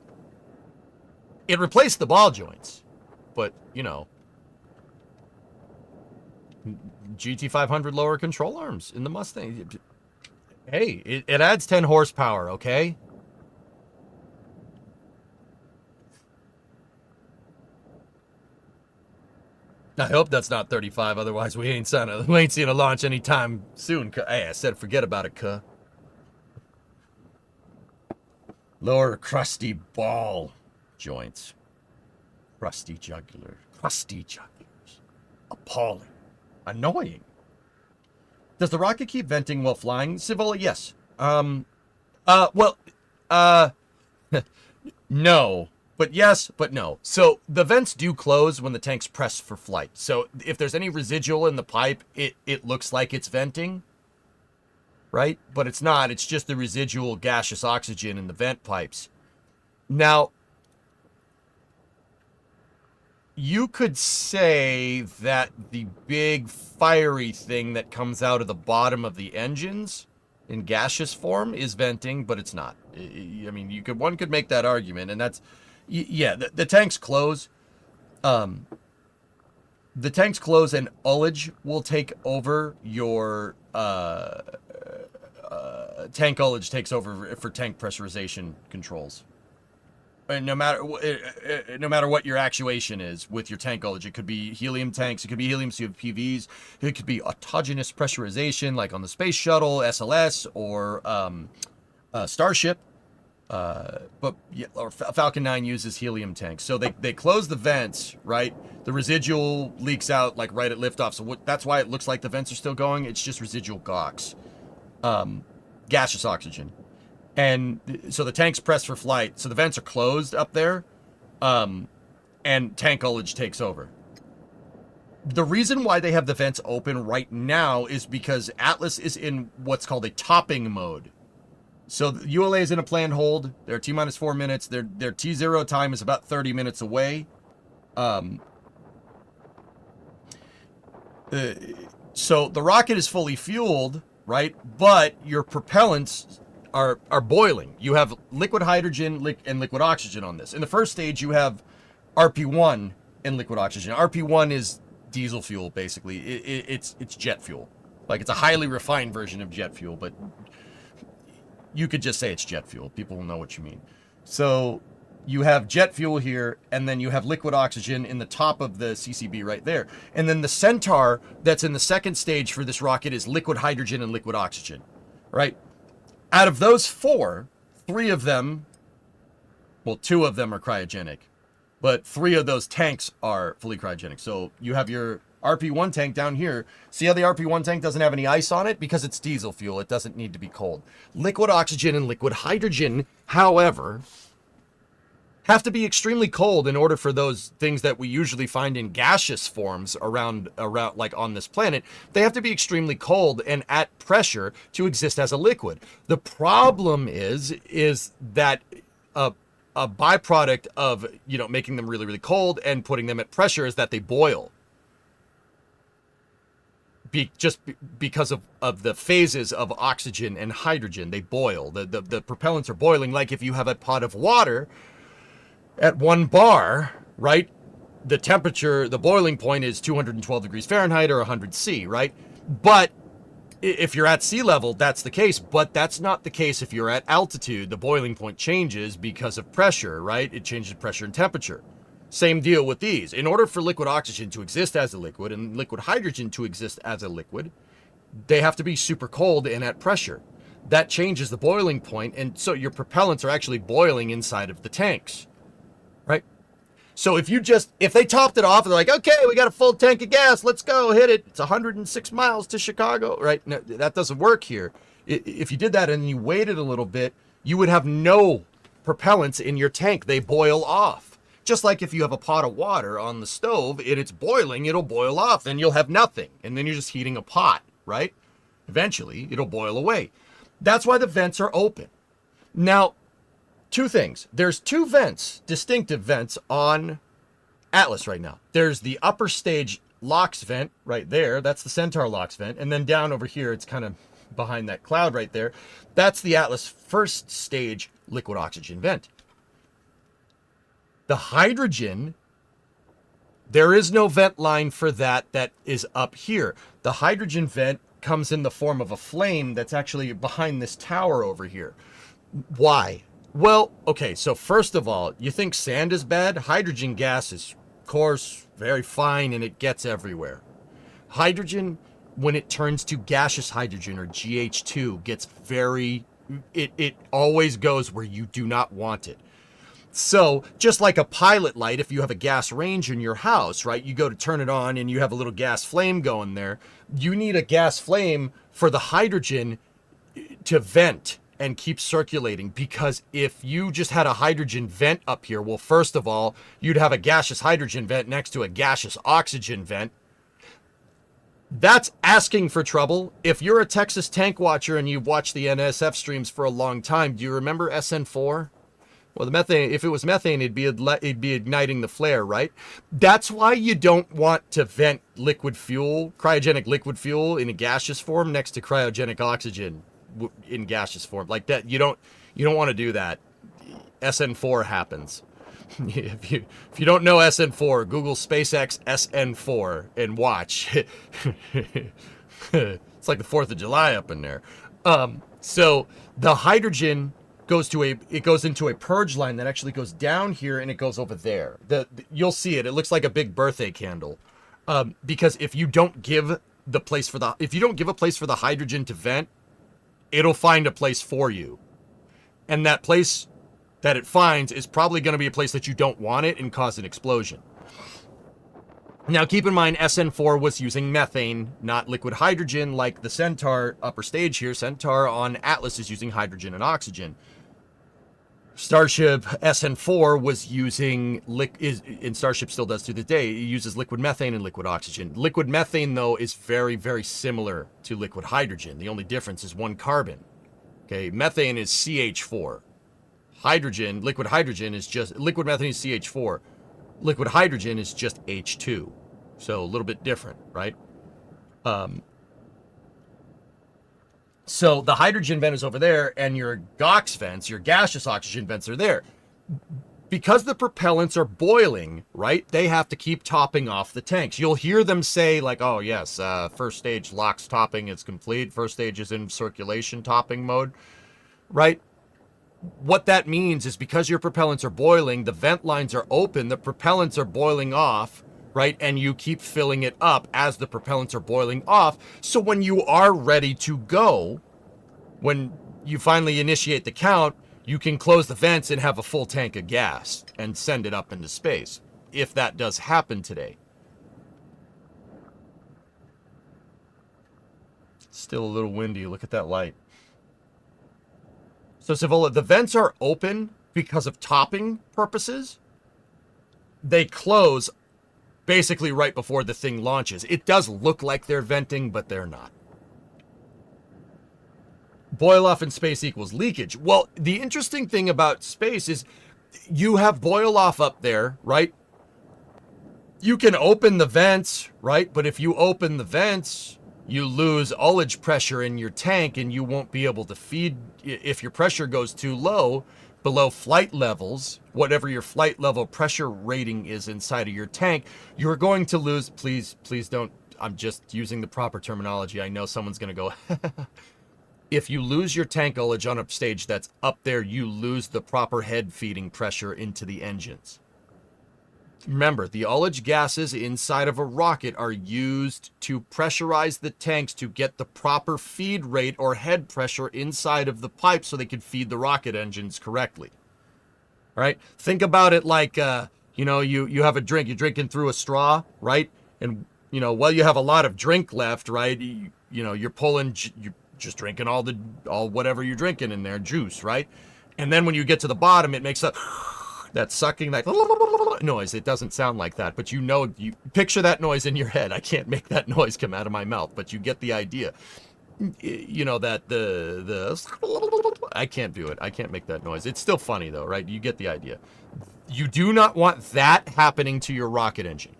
It replaced the ball joints, but, GT500 lower control arms in the Mustang. Hey, it adds 10 horsepower, okay? I hope that's not 35, otherwise we ain't seeing a launch anytime soon. Hey, I said forget about it, cuh. Lower crusty ball joints. Crusty jugular. Crusty jugulars. Appalling. Annoying. Does the rocket keep venting while flying? Civola, yes. No. But yes, but no. So the vents do close when the tank's pressed for flight. So if there's any residual in the pipe, it looks like it's venting, right? But it's not. It's just the residual gaseous oxygen in the vent pipes. Now, you could say that the big fiery thing that comes out of the bottom of the engines in gaseous form is venting, but it's not. I mean, one could make that argument, and that's, yeah, the tanks close. The tanks close, and ullage will take over your tank ullage takes over for tank pressurization controls. And no matter what your actuation is with your tank ullage, it could be helium tanks, it could be helium CFPVs, it could be autogenous pressurization like on the space shuttle, SLS, or Starship. But or Falcon 9 uses helium tanks. So they close the vents, right? The residual leaks out like right at liftoff. So that's why it looks like the vents are still going. It's just residual GOX, gaseous oxygen. And so the tank's pressed for flight. So the vents are closed up there, and tank ullage takes over. The reason why they have the vents open right now is because Atlas is in what's called a topping mode. So the ULA is in a planned hold. They're T-minus 4 minutes. Their T0 time is about 30 minutes away. So the rocket is fully fueled, right? But your propellants are boiling. You have liquid hydrogen and liquid oxygen on this. In the first stage, you have RP1 and liquid oxygen. RP1 is diesel fuel, basically. It's jet fuel. Like, it's a highly refined version of jet fuel, but you could just say it's jet fuel. People will know what you mean. So you have jet fuel here, and then you have liquid oxygen in the top of the CCB right there. And then the Centaur that's in the second stage for this rocket is liquid hydrogen and liquid oxygen, right? Out of those four, three of them, well, two of them are cryogenic, but three of those tanks are fully cryogenic. So you have your RP1 tank down here. See how the RP1 tank doesn't have any ice on it? Because it's diesel fuel. It doesn't need to be cold. Liquid oxygen and liquid hydrogen, however, have to be extremely cold in order for those things that we usually find in gaseous forms around like on this planet. They have to be extremely cold and at pressure to exist as a liquid. The problem is that a byproduct of, making them really, really cold and putting them at pressure is that they boil. Because of the phases of oxygen and hydrogen, they boil. The propellants are boiling. Like if you have a pot of water at 1 bar, right? The temperature, the boiling point is 212 degrees Fahrenheit or 100 C, right? But if you're at sea level, that's the case. But that's not the case if you're at altitude. The boiling point changes because of pressure, right? It changes pressure and temperature. Same deal with these. In order for liquid oxygen to exist as a liquid and liquid hydrogen to exist as a liquid, they have to be super cold and at pressure. That changes the boiling point, and so your propellants are actually boiling inside of the tanks, right? So if they topped it off, they're like, okay, we got a full tank of gas, let's go, hit it. It's 106 miles to Chicago, right? No, that doesn't work here. If you did that and you waited a little bit, you would have no propellants in your tank. They boil off. Just like if you have a pot of water on the stove and it's boiling, it'll boil off, then you'll have nothing. And then you're just heating a pot, right? Eventually, it'll boil away. That's why the vents are open. Now, two things. There's two vents, distinctive vents on Atlas right now. There's the upper stage LOX vent right there. That's the Centaur LOX vent. And then down over here, it's kind of behind that cloud right there. That's the Atlas first stage liquid oxygen vent. The hydrogen, there is no vent line for that is up here. The hydrogen vent comes in the form of a flame that's actually behind this tower over here. Why? Well, okay, so first of all, you think sand is bad? Hydrogen gas is coarse, very fine, and it gets everywhere. Hydrogen, when it turns to gaseous hydrogen or GH2, gets it always goes where you do not want it. So just like a pilot light, if you have a gas range in your house, right, you go to turn it on and you have a little gas flame going there. You need a gas flame for the hydrogen to vent and keep circulating, because if you just had a hydrogen vent up here, well, first of all, you'd have a gaseous hydrogen vent next to a gaseous oxygen vent. That's asking for trouble. If you're a Texas tank watcher and you've watched the NSF streams for a long time, do you remember SN4? Well, the methane, if it was methane, it'd be igniting the flare, right? That's why you don't want to vent liquid fuel, cryogenic liquid fuel in a gaseous form next to cryogenic oxygen in gaseous form. Like that, you don't want to do that. SN4 happens. If you don't know SN4, Google SpaceX SN4 and watch. It's like the 4th of July up in there. So the hydrogen goes into a purge line that actually goes down here and it goes over there. You'll see it. It looks like a big birthday candle. Because if you don't give a place for the hydrogen to vent, it'll find a place for you. And that place that it finds is probably going to be a place that you don't want it and cause an explosion. Now, keep in mind, SN4 was using methane, not liquid hydrogen, like the Centaur upper stage here. Centaur on Atlas is using hydrogen and oxygen. Starship SN4 was using, and Starship still does to this day, it uses liquid methane and liquid oxygen. Liquid methane, though, is very, very similar to liquid hydrogen. The only difference is one carbon. Okay, methane is CH4. Liquid hydrogen is liquid methane is CH4. Liquid hydrogen is just H2. So a little bit different, right? So the hydrogen vent is over there, and your GOX vents, your gaseous oxygen vents, are there. Because the propellants are boiling, right, they have to keep topping off the tanks. You'll hear them say, like, oh, yes, first stage LOX topping is complete. First stage is in circulation topping mode, right? What that means is because your propellants are boiling, the vent lines are open, the propellants are boiling off, right? And you keep filling it up as the propellants are boiling off. So when you are ready to go, when you finally initiate the count, you can close the vents and have a full tank of gas and send it up into space, if that does happen today. It's still a little windy. Look at that light. So, Savola, the vents are open because of topping purposes. They close basically right before the thing launches. It does look like they're venting, but they're not. Boil off in space equals leakage. Well, the interesting thing about space is you have boil off up there, right? You can open the vents, right? But if you open the vents, you lose ullage pressure in your tank and you won't be able to feed. If your pressure goes too low, below flight levels, whatever your flight level pressure rating is inside of your tank, you're going to lose. Please don't. I'm just using the proper terminology. I know someone's going to go, if you lose your tank ullage on a stage that's up there, you lose the proper head feeding pressure into the engines. Remember, the ullage gases inside of a rocket are used to pressurize the tanks to get the proper feed rate or head pressure inside of the pipe so they can feed the rocket engines correctly. All right? Think about it like, you have a drink. You're drinking through a straw, right? And, while you have a lot of drink left, right, you're just drinking all whatever you're drinking in there, juice, right? And then when you get to the bottom, it makes that sucking, that noise. It doesn't sound like that, but you picture that noise in your head. I can't make that noise come out of my mouth, but you get the idea. That I can't do it. I can't make that noise. It's still funny though, right? You get the idea. You do not want that happening to your rocket engine.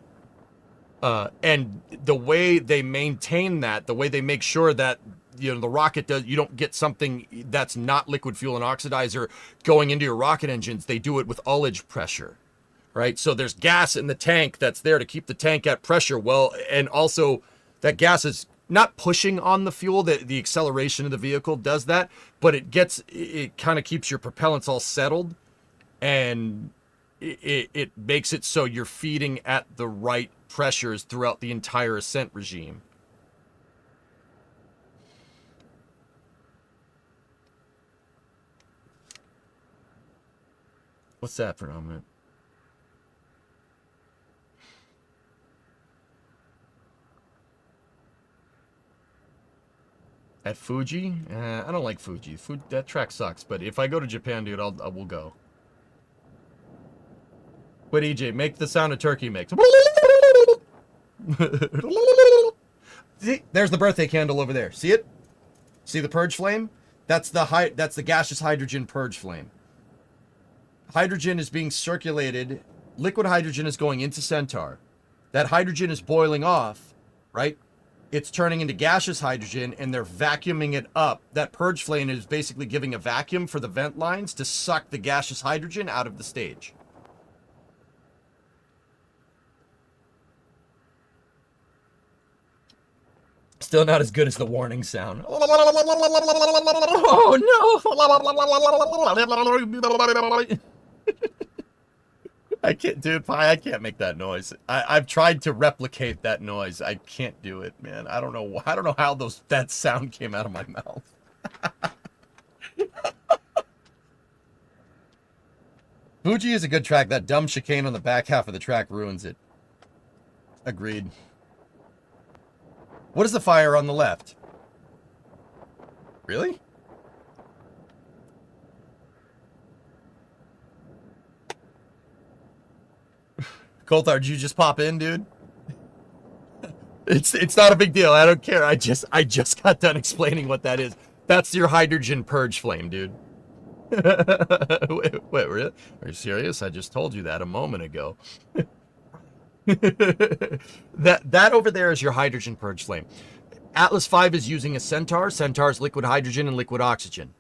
And the way they maintain that, the way they make sure that the rocket you don't get something that's not liquid fuel and oxidizer going into your rocket engines, they do it with ullage pressure, right? So there's gas in the tank that's there to keep the tank at pressure. Well, and also that gas is not pushing on the fuel. The acceleration of the vehicle does that, but it kind of keeps your propellants all settled, and it makes it so you're feeding at the right pressures throughout the entire ascent regime. What's that phenomenon? At Fuji? I don't like Fuji. That track sucks. But if I go to Japan, dude, we'll go. But EJ, make the sound a turkey makes. See, there's the birthday candle over there. See it? See the purge flame? That's the gaseous hydrogen purge flame. Hydrogen is being circulated. Liquid hydrogen is going into Centaur. That hydrogen is boiling off, right? It's turning into gaseous hydrogen, and they're vacuuming it up. That purge flame is basically giving a vacuum for the vent lines to suck the gaseous hydrogen out of the stage. Still not as good as the warning sound. Oh no! I can't, dude. I can't make that noise. I've tried to replicate that noise. I can't do it, man. I don't know how that sound came out of my mouth. Fuji is a good track. That dumb chicane on the back half of the track ruins it. Agreed. What is the fire on the left? Really? Coulthard, did you just pop in, dude? It's not a big deal. I don't care. I just got done explaining what that is. That's your hydrogen purge flame, dude. wait, really? Are you serious? I just told you that a moment ago. that over there is your hydrogen purge flame. Atlas V is using a Centaur. Centaur's liquid hydrogen and liquid oxygen.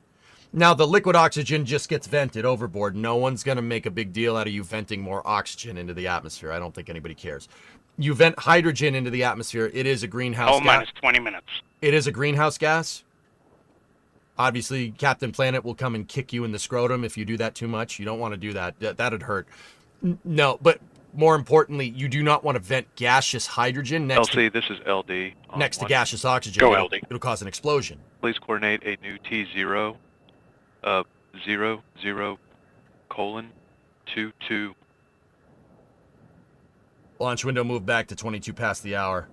Now, the liquid oxygen just gets vented overboard. No one's going to make a big deal out of you venting more oxygen into the atmosphere. I don't think anybody cares. You vent hydrogen into the atmosphere. It is a greenhouse gas. minus 20 minutes. It is a greenhouse gas. Obviously, Captain Planet will come and kick you in the scrotum if you do that too much. You don't want to do that. That'd hurt. No, but more importantly, you do not want to vent gaseous hydrogen next LC, this is LD. to gaseous oxygen. Go, LD. It'll cause an explosion. Please coordinate a new T0 of 00:22. Launch window moved back to 22 past the hour.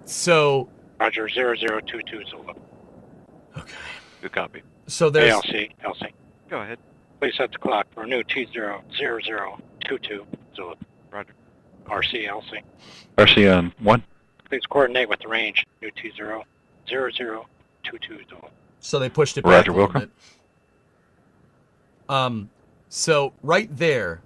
So... Roger, 0022 Zulu. Okay. Good copy. So there's... ALC. Go ahead. Please set the clock for a new T00022 Zulu. Roger. RC. RC on 1. Please coordinate with the range, new T00022 Zulu. So they pushed it back Roger, a little welcome. bit. So right there,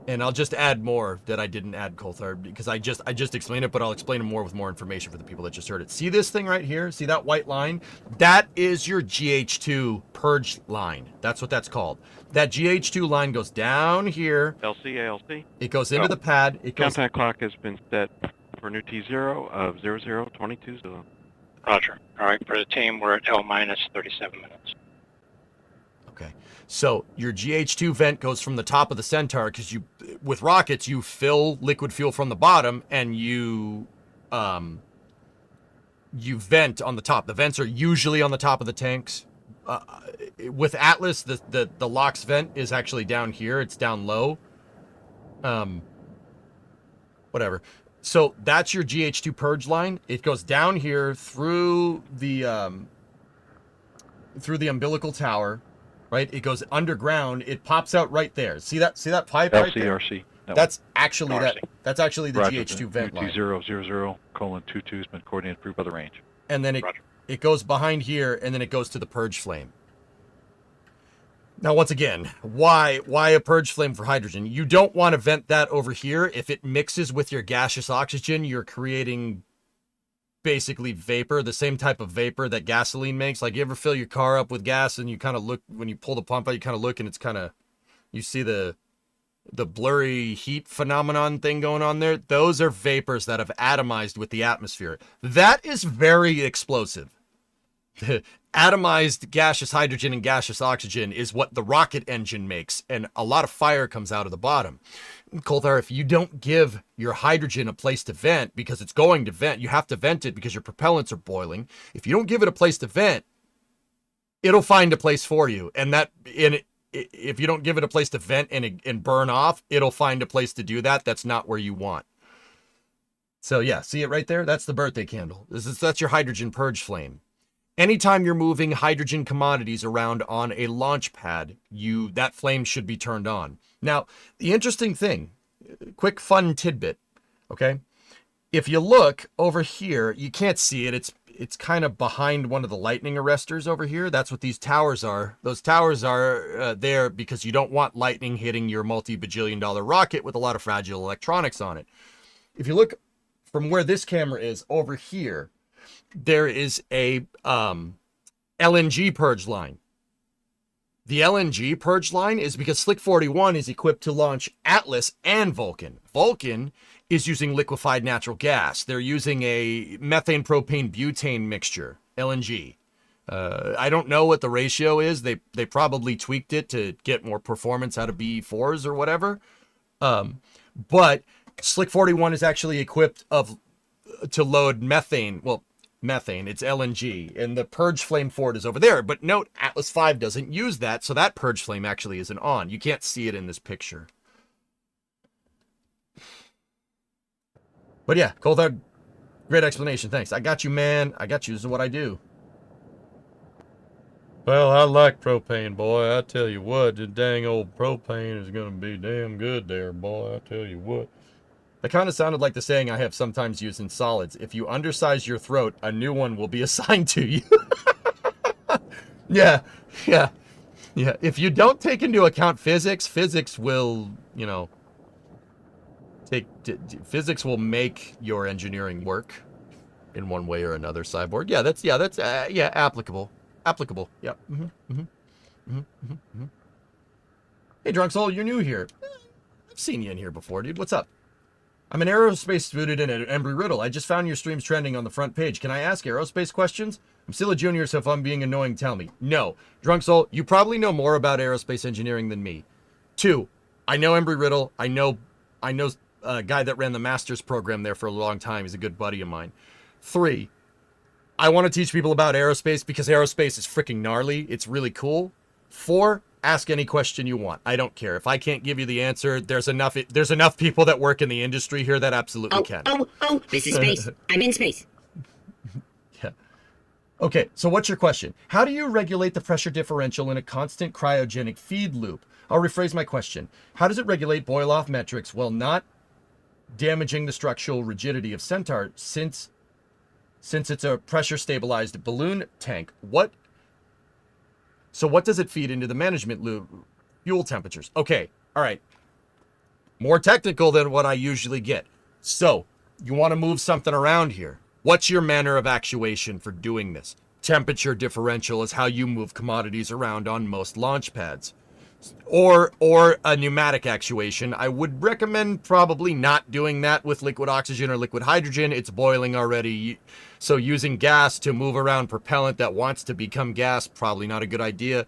and I'll just add more that I didn't add, Coulthard, because I just explained it, but I'll explain it more with more information for the people that just heard it. See this thing right here? See that white line? That is your GH2 purge line. That's what that's called. That GH2 line goes down here. LC, ALC. It goes into the pad. It goes. Contact clock has been set for new T0 of 00:22 Zulu. Roger. All right, for the team, we're at L minus 37 minutes. Okay. So your GH2 vent goes from the top of the Centaur, because with rockets, you fill liquid fuel from the bottom and you vent on the top. The vents are usually on the top of the tanks. With Atlas, the LOX vent is actually down here. It's down low. Whatever. So that's your GH2 purge line. It goes down here through the umbilical tower. Right, it goes underground. It pops out right there. See that pipe right there? LC. That's actually RC. That's actually the Roger, GH2 vent line. T000:22 has been coordinated approved by the range. And then it goes behind here, and then it goes to the purge flame. Now, once again, why a purge flame for hydrogen? You don't want to vent that over here. If it mixes with your gaseous oxygen, you're creating basically vapor, the same type of vapor that gasoline makes. Like, you ever fill your car up with gas and you kind of look, when you pull the pump out, you kind of look and it's kind of, you see the blurry heat phenomenon thing going on there. Those are vapors that have atomized with the atmosphere. That is very explosive. Atomized gaseous hydrogen and gaseous oxygen is what the rocket engine makes, and a lot of fire comes out of the bottom. Coulthard, if you don't give your hydrogen a place to vent, because it's going to vent, you have to vent it because your propellants are boiling. If you don't give it a place to vent, it'll find a place for you. And if you don't give it a place to vent and burn off, it'll find a place to do that. That's not where you want. So yeah, see it right there? That's the birthday candle. That's your hydrogen purge flame. Anytime you're moving hydrogen commodities around on a launch pad, that flame should be turned on. Now, the interesting thing, quick fun tidbit, okay? If you look over here, you can't see it. It's kind of behind one of the lightning arresters over here. That's what these towers are. Those towers are there because you don't want lightning hitting your multi-bajillion-dollar rocket with a lot of fragile electronics on it. If you look from where this camera is over here, there is a LNG purge line. The LNG purge line is because Slick 41 is equipped to launch Atlas and Vulcan. Vulcan is using liquefied natural gas. They're using a methane, propane, butane mixture, LNG. I don't know what the ratio is. They probably tweaked it to get more performance out of BE4s or whatever. But Slick 41 is actually equipped to load methane. Well, methane, it's LNG, and the purge flame for it is over there. But note, Atlas 5 doesn't use that, so that purge flame actually isn't on. You can't see it in this picture. But yeah, Coulthard, great explanation. Thanks. I got you, man. I got you. This is what I do. Well, I like propane, boy. I tell you what, the dang old propane is going to be damn good there, boy. I tell you what. That kind of sounded like the saying I have sometimes used in solids. If you undersize your throat, a new one will be assigned to you. Yeah. If you don't take into account physics will, physics will make your engineering work in one way or another, Cyborg. That's applicable. Yep. Hey, Drunk Soul, you're new here. I've seen you in here before, dude. What's up? I'm an aerospace student at Embry-Riddle. I just found your streams trending on the front page. Can I ask aerospace questions? I'm still a junior, so if I'm being annoying, tell me. No. Drunk Soul, you probably know more about aerospace engineering than me. 2, I know Embry-Riddle. I know a guy that ran the master's program there for a long time. He's a good buddy of mine. 3, I want to teach people about aerospace because aerospace is freaking gnarly. It's really cool. 4, ask any question you want. I don't care. If I can't give you the answer, there's enough people that work in the industry here that absolutely can. Oh, this is space. I'm in space. Yeah. Okay, so what's your question? How do you regulate the pressure differential in a constant cryogenic feed loop? I'll rephrase my question. How does it regulate boil-off metrics while not damaging the structural rigidity of Centaur since it's a pressure-stabilized balloon tank? So what does it feed into the management loop? Fuel temperatures. Okay, all right. More technical than what I usually get. So, you want to move something around here. What's your manner of actuation for doing this? Temperature differential is how you move commodities around on most launch pads. Or a pneumatic actuation. I would recommend probably not doing that with liquid oxygen or liquid hydrogen. It's boiling already. So using gas to move around propellant that wants to become gas, probably not a good idea.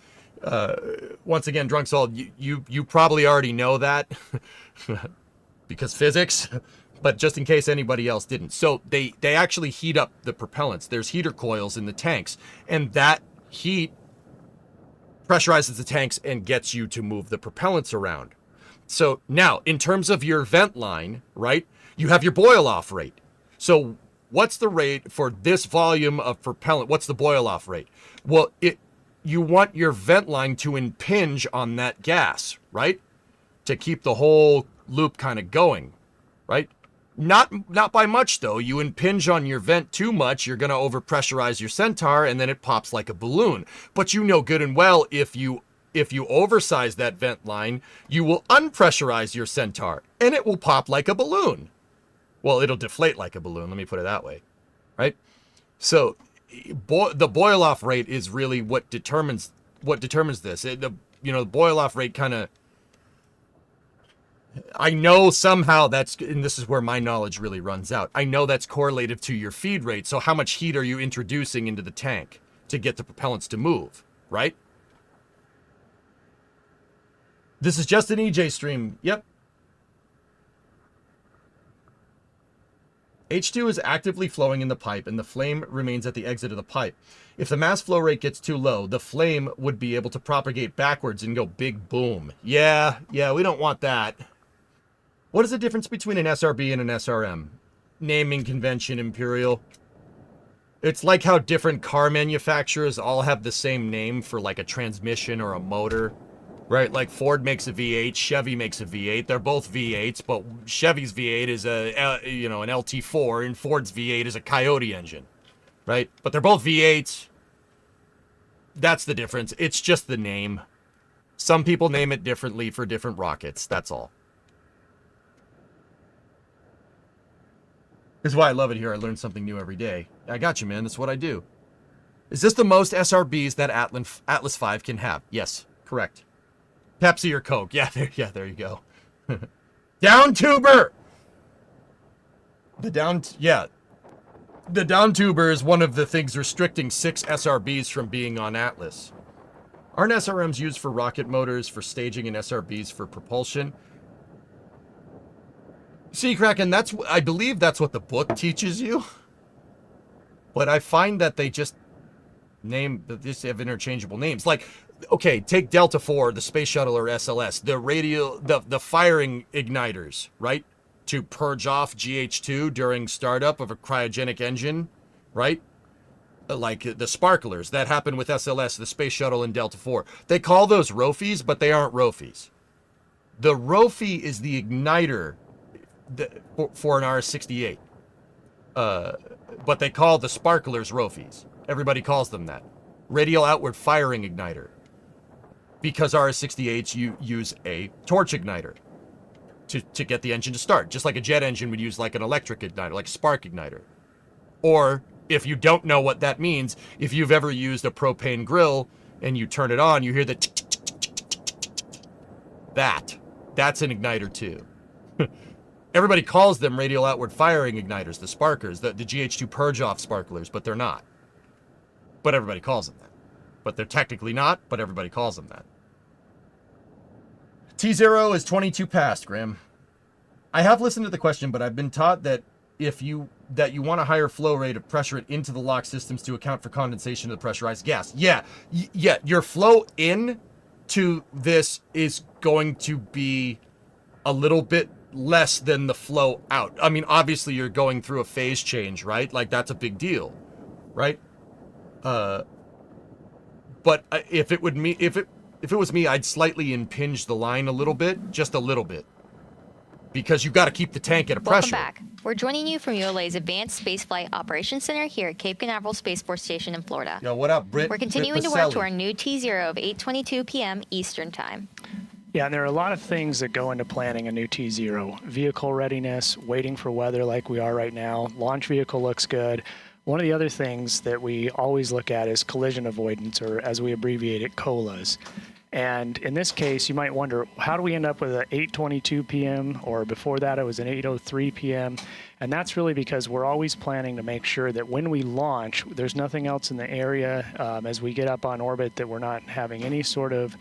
Once again, Drunk Soul, you probably already know that because physics, but just in case anybody else didn't. So they actually heat up the propellants. There's heater coils in the tanks, and that heat pressurizes the tanks and gets you to move the propellants around. So now, in terms of your vent line, right, you have your boil-off rate. So what's the rate for this volume of propellant? What's the boil-off rate? Well, you want your vent line to impinge on that gas, right, to keep the whole loop kind of going, right? Not by much, though. You impinge on your vent too much, you're going to overpressurize your Centaur, and then it pops like a balloon. But you know good and well, if you oversize that vent line, you will unpressurize your Centaur, and it will pop like a balloon. Well, it'll deflate like a balloon, let me put it that way, right? So the boil-off rate is really what determines this. The boil-off rate kind of... I know somehow and this is where my knowledge really runs out. I know that's correlated to your feed rate. So how much heat are you introducing into the tank to get the propellants to move, right? This is just an EJ stream. Yep. H2 is actively flowing in the pipe and the flame remains at the exit of the pipe. If the mass flow rate gets too low, the flame would be able to propagate backwards and go big boom. Yeah, we don't want that. What is the difference between an SRB and an SRM? naming convention, Imperial. It's like how different car manufacturers all have the same name for like a transmission or a motor, right? Like Ford makes a V8, Chevy makes a V8. They're both V8s, but Chevy's V8 is an LT4 and Ford's V8 is a Coyote engine, right? But they're both V8s. That's the difference. It's just the name. Some people name it differently for different rockets. That's all. This is why I love it here. I learn something new every day. I got you, man. That's what I do. Is this the most SRBs that Atlas V can have? Yes, correct. Pepsi or Coke? Yeah, there you go. Down tuber. The down tuber is one of the things restricting 6 SRBs from being on Atlas. Aren't SRMs used for rocket motors, for staging, and SRBs for propulsion? See, Kraken, I believe that's what the book teaches you. But I find that they just have interchangeable names. Like, okay, take Delta IV, the space shuttle or SLS, the firing igniters, right? To purge off GH2 during startup of a cryogenic engine, right? Like the sparklers that happen with SLS, the space shuttle, and Delta IV. They call those ROFIs, but they aren't ROFIs. The ROFI is the igniter for an RS-68. But they call the sparklers ROFIs. Everybody calls them that. Radial outward firing igniter. Because RS-68s use a torch igniter to get the engine to start. Just like a jet engine would use like an electric igniter, like a spark igniter. Or, if you don't know what that means, if you've ever used a propane grill and you turn it on, you hear the that's an igniter too. Everybody calls them radial outward firing igniters, the sparkers, the GH2 purge off sparklers, but they're not. But everybody calls them that. But they're technically not, but everybody calls them that. T0 is 22 past, Graham. I have listened to the question, but I've been taught that you want a higher flow rate of pressure into the lock systems to account for condensation of the pressurized gas. Yeah, your flow in to this is going to be a little bit less than the flow out. I mean, obviously you're going through a phase change, right? Like that's a big deal, right? But if it was me, I'd slightly impinge the line a little bit, just a little bit, because you've got to keep the tank at a pressure. Welcome back. We're joining you from ULA's Advanced Spaceflight Operations Center here at Cape Canaveral Space Force Station in Florida. Yo, what up, Britt? We're continuing to work to our new T0 of 8:22 p.m. Eastern Time. Yeah, and there are a lot of things that go into planning a new T0. Vehicle readiness, waiting for weather like we are right now. Launch vehicle looks good. One of the other things that we always look at is collision avoidance, or as we abbreviate it, COLAs. And in this case, you might wonder, how do we end up with an 8:22 p.m. or before that it was an 8:03 p.m. And that's really because we're always planning to make sure that when we launch, there's nothing else in the area as we get up on orbit, that we're not having any sort of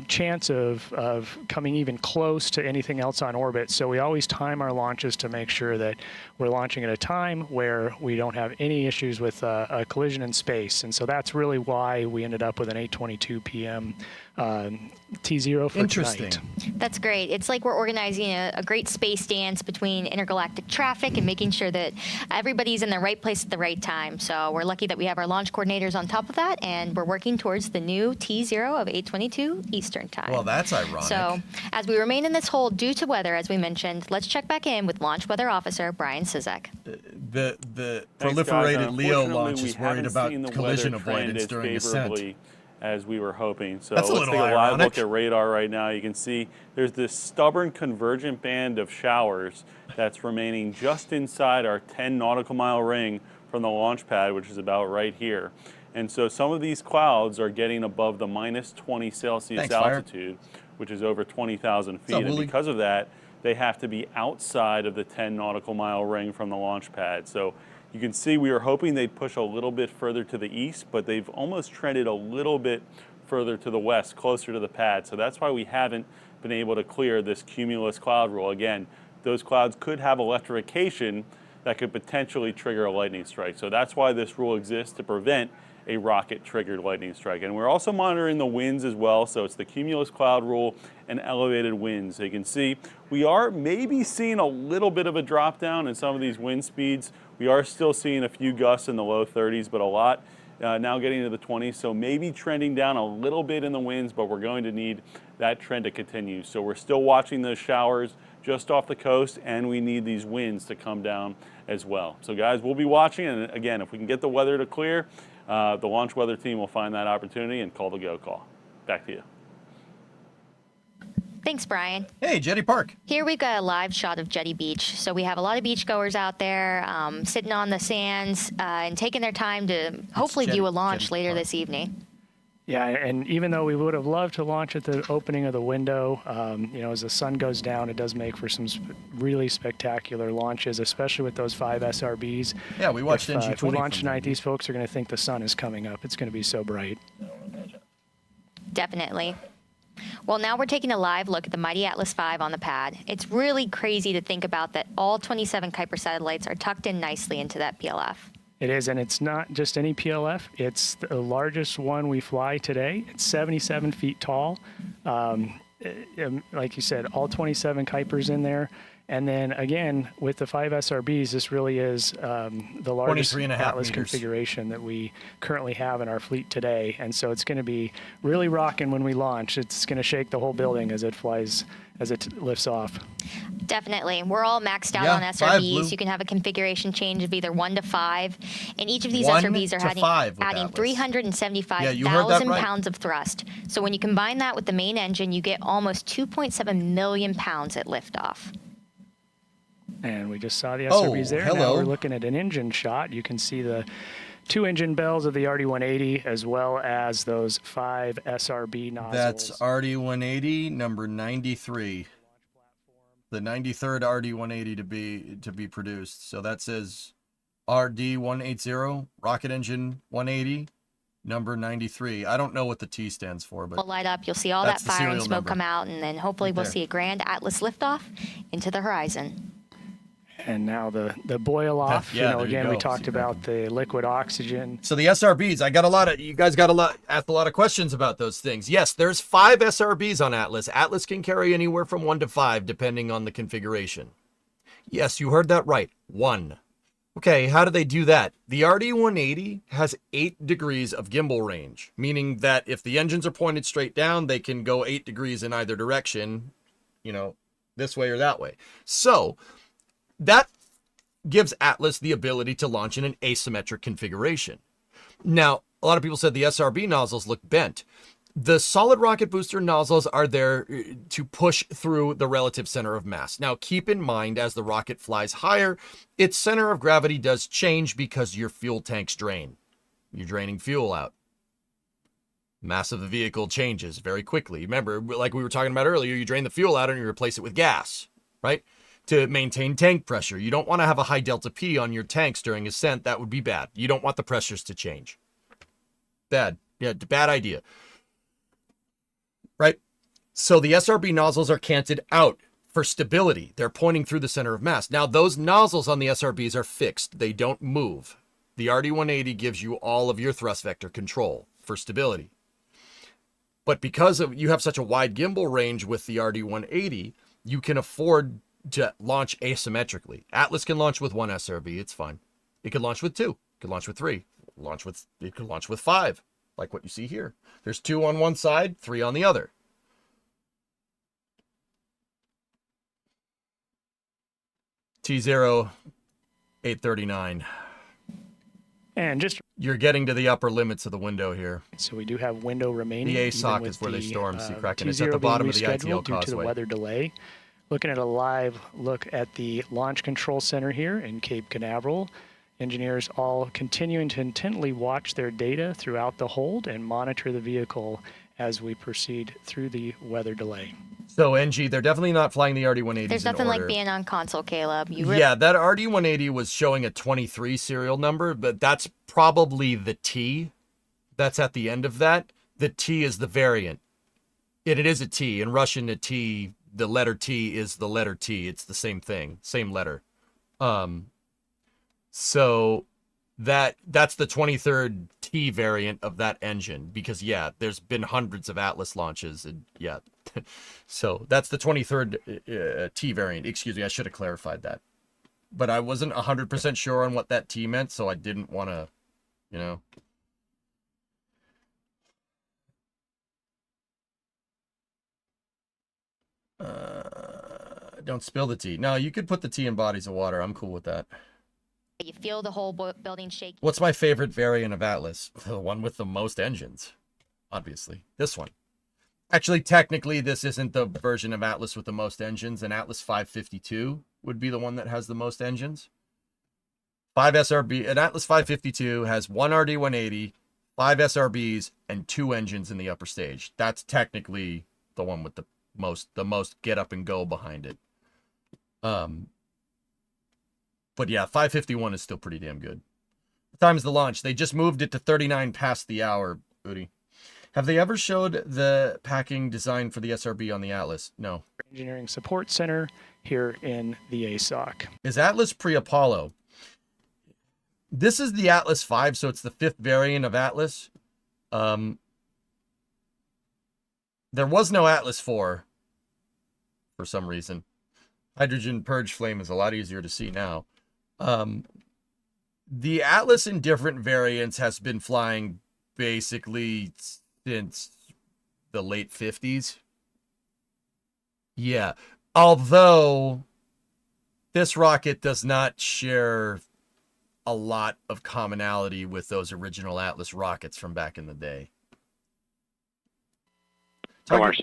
chance of coming even close to anything else on orbit. So we always time our launches to make sure that we're launching at a time where we don't have any issues with a collision in space. And so that's really why we ended up with an 8:22 p.m. T0 for Interesting. Tonight. That's great. It's like we're organizing a great space dance between intergalactic traffic and making sure that everybody's in the right place at the right time. So we're lucky that we have our launch coordinators on top of that, and we're working towards the new T0 of 8:22 Eastern Time. Well, that's ironic. So as we remain in this hold due to weather, as we mentioned, let's check back in with Launch Weather Officer Brian Sizek. The Thanks, proliferated guys. Leo launch We is worried haven't about seen the collision weather trend avoidance as during ascent. favorably as we were hoping. So That's a let's little take a live ironic. look at radar right now. You can see there's this stubborn convergent band of showers that's remaining just inside our 10 nautical mile ring from the launch pad, which is about right here. And so some of these clouds are getting above the minus 20 Celsius Thanks, Fire. altitude, which is over 20,000 feet. up, And Wooly? because of that, they have to be outside of the 10 nautical mile ring from the launch pad. So you can see we were hoping they'd push a little bit further to the east, but they've almost trended a little bit further to the west, closer to the pad. So that's why we haven't been able to clear this cumulus cloud rule. Again, those clouds could have electrification that could potentially trigger a lightning strike. So that's why this rule exists, to prevent a rocket-triggered lightning strike. And we're also monitoring the winds as well, so it's the cumulus cloud rule and elevated winds. So you can see we are maybe seeing a little bit of a drop down in some of these wind speeds. We are still seeing a few gusts in the low 30s, but a lot now getting into the 20s. So maybe trending down a little bit in the winds, but we're going to need that trend to continue. So we're still watching those showers just off the coast, and we need these winds to come down as well. So guys, we'll be watching, and again, if we can get the weather to clear, the launch weather team will find that opportunity and call the go call. Back to you. Thanks, Brian. Hey, Jetty Park. Here we've got a live shot of Jetty Beach. So we have a lot of beachgoers out there sitting on the sands and taking their time to hopefully view a launch later this evening. Yeah, and even though we would have loved to launch at the opening of the window, as the sun goes down, it does make for some really spectacular launches, especially with those 5 SRBs. Yeah, we watched NG20. If we launch tonight, these folks are going to think the sun is coming up. It's going to be so bright. Definitely. Well, now we're taking a live look at the mighty Atlas V on the pad. It's really crazy to think about that all 27 Kuiper satellites are tucked in nicely into that PLF. It is, and it's not just any PLF. It's the largest one we fly today. It's 77 feet tall. Like you said, all 27 Kuipers in there. And then again, with the 5 SRBs, this really is the largest Atlas configuration that we currently have in our fleet today. And so it's going to be really rocking when we launch. It's going to shake the whole building as it flies, as it lifts off. Definitely. We're all maxed out on SRBs. You can have a configuration change of either 1 to 5. And each of these SRBs are adding 375,000 pounds of thrust. So when you combine that with the main engine, you get almost 2.7 million pounds at liftoff. And we just saw the SRBs there. Now we're looking at an engine shot. You can see the 2 engine bells of the RD-180 as well as those 5 SRB nozzles. That's RD-180 number 93. The 93rd RD-180 to be produced. So that says RD-180, rocket engine 180, number 93. I don't know what the T stands for, but we'll light up. You'll see all that fire and smoke come out, and then hopefully we'll see a grand Atlas liftoff into the horizon. And now the boil off. Again, we talked about the liquid oxygen. So the SRBs, you guys asked a lot of questions about those things. Yes, there's 5 SRBs on Atlas. Atlas can carry anywhere from 1 to 5, depending on the configuration. Yes, you heard that right. 1. Okay, how do they do that? The RD-180 has 8 degrees of gimbal range, meaning that if the engines are pointed straight down, they can go 8 degrees in either direction, this way or that way. So that gives Atlas the ability to launch in an asymmetric configuration. Now, a lot of people said the SRB nozzles look bent. The solid rocket booster nozzles are there to push through the relative center of mass. Now, keep in mind, as the rocket flies higher, its center of gravity does change because your fuel tanks drain. You're draining fuel out. Mass of the vehicle changes very quickly. Remember, like we were talking about earlier, you drain the fuel out and you replace it with gas, right? To maintain tank pressure. You don't want to have a high delta P on your tanks during ascent. That would be bad. You don't want the pressures to change. Bad. Yeah, bad idea. Right? So the SRB nozzles are canted out for stability. They're pointing through the center of mass. Now, those nozzles on the SRBs are fixed. They don't move. The RD-180 gives you all of your thrust vector control for stability. But because you have such a wide gimbal range with the RD-180, you can afford to launch asymmetrically. Atlas can launch with 1 SRB, it's fine. It could launch with 2, it could launch with 3, it could launch with 5, like what you see here. There's 2 on one side, 3 on the other. T0 839. And just you're getting to the upper limits of the window here. So we do have window remaining. The ASOC is where they storm Sea Kraken. It's at the bottom of the ITL due to the weather delay. Looking at a live look at the Launch Control Center here in Cape Canaveral. Engineers all continuing to intently watch their data throughout the hold and monitor the vehicle as we proceed through the weather delay. So, NG, they're definitely not flying the RD-180s. There's nothing like being on console, Caleb. Yeah, that RD-180 was showing a 23 serial number, but that's probably the T. That's at the end of that. The T is the variant. It is a T. In Russian, a T, the letter T is the letter T. It's the same thing, same letter. So that's the 23rd T variant of that engine, because yeah, there's been hundreds of Atlas launches, and yeah, so that's the 23rd T variant. Excuse me, I should have clarified that, but I wasn't 100% sure on what that T meant, so I didn't want to, you know. Don't spill the tea. No, you could put the tea in bodies of water. I'm cool with that. You feel the whole building shake. What's my favorite variant of Atlas? The one with the most engines, obviously. This one. Actually, technically, this isn't the version of Atlas with the most engines. An Atlas 552 would be the one that has the most engines. 5 SRB. An Atlas 552 has 1 RD180, 5 SRBs, and 2 engines in the upper stage. That's technically the one with the most get up and go behind it. But yeah, 551 is still pretty damn good. What time is the launch? They just moved it to 39 past the hour, Booty. Have they ever showed the packing design for the SRB on the Atlas? No. Engineering Support Center here in the ASOC. Is Atlas pre-Apollo? This is the Atlas 5, so it's the 5th variant of Atlas. There was no Atlas 4 for some reason. Hydrogen purge flame is a lot easier to see now. The Atlas in different variants has been flying basically since the late 50s. Yeah. Although this rocket does not share a lot of commonality with those original Atlas rockets from back in the day. So, RC.